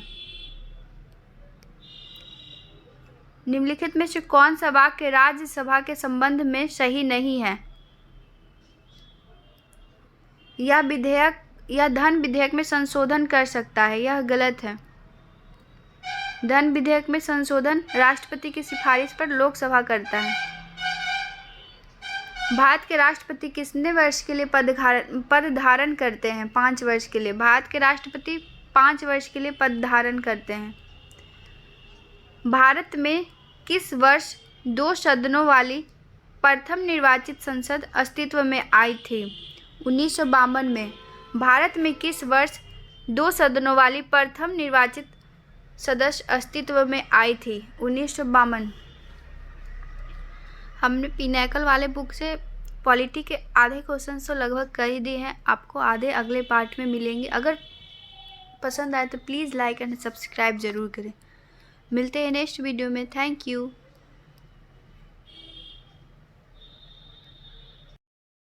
निम्नलिखित में से कौन सा वाक्य राज्यसभा के संबंध में सही नहीं है? यह धन विधेयक में संशोधन कर सकता है, यह गलत है। धन विधेयक में संशोधन राष्ट्रपति की सिफारिश पर लोकसभा करता है। भारत के राष्ट्रपति कितने वर्ष के लिए पद धारण करते हैं? 5 वर्ष के लिए। भारत के राष्ट्रपति 5 वर्ष के लिए पद धारण करते हैं। भारत में किस वर्ष 2 सदनों वाली प्रथम निर्वाचित संसद अस्तित्व में आई थी? 1952 में। भारत में किस वर्ष 2 सदनों वाली प्रथम निर्वाचित सदस्य अस्तित्व में आई थी? 1952। हमने पिनैकल वाले बुक से पॉलिटी के आधे क्वेश्चन तो लगभग कर ही दिए हैं, आपको आधे अगले पार्ट में मिलेंगे। अगर पसंद आए तो प्लीज़ लाइक एंड सब्सक्राइब ज़रूर करें। मिलते हैं नेक्स्ट वीडियो में। Thank you.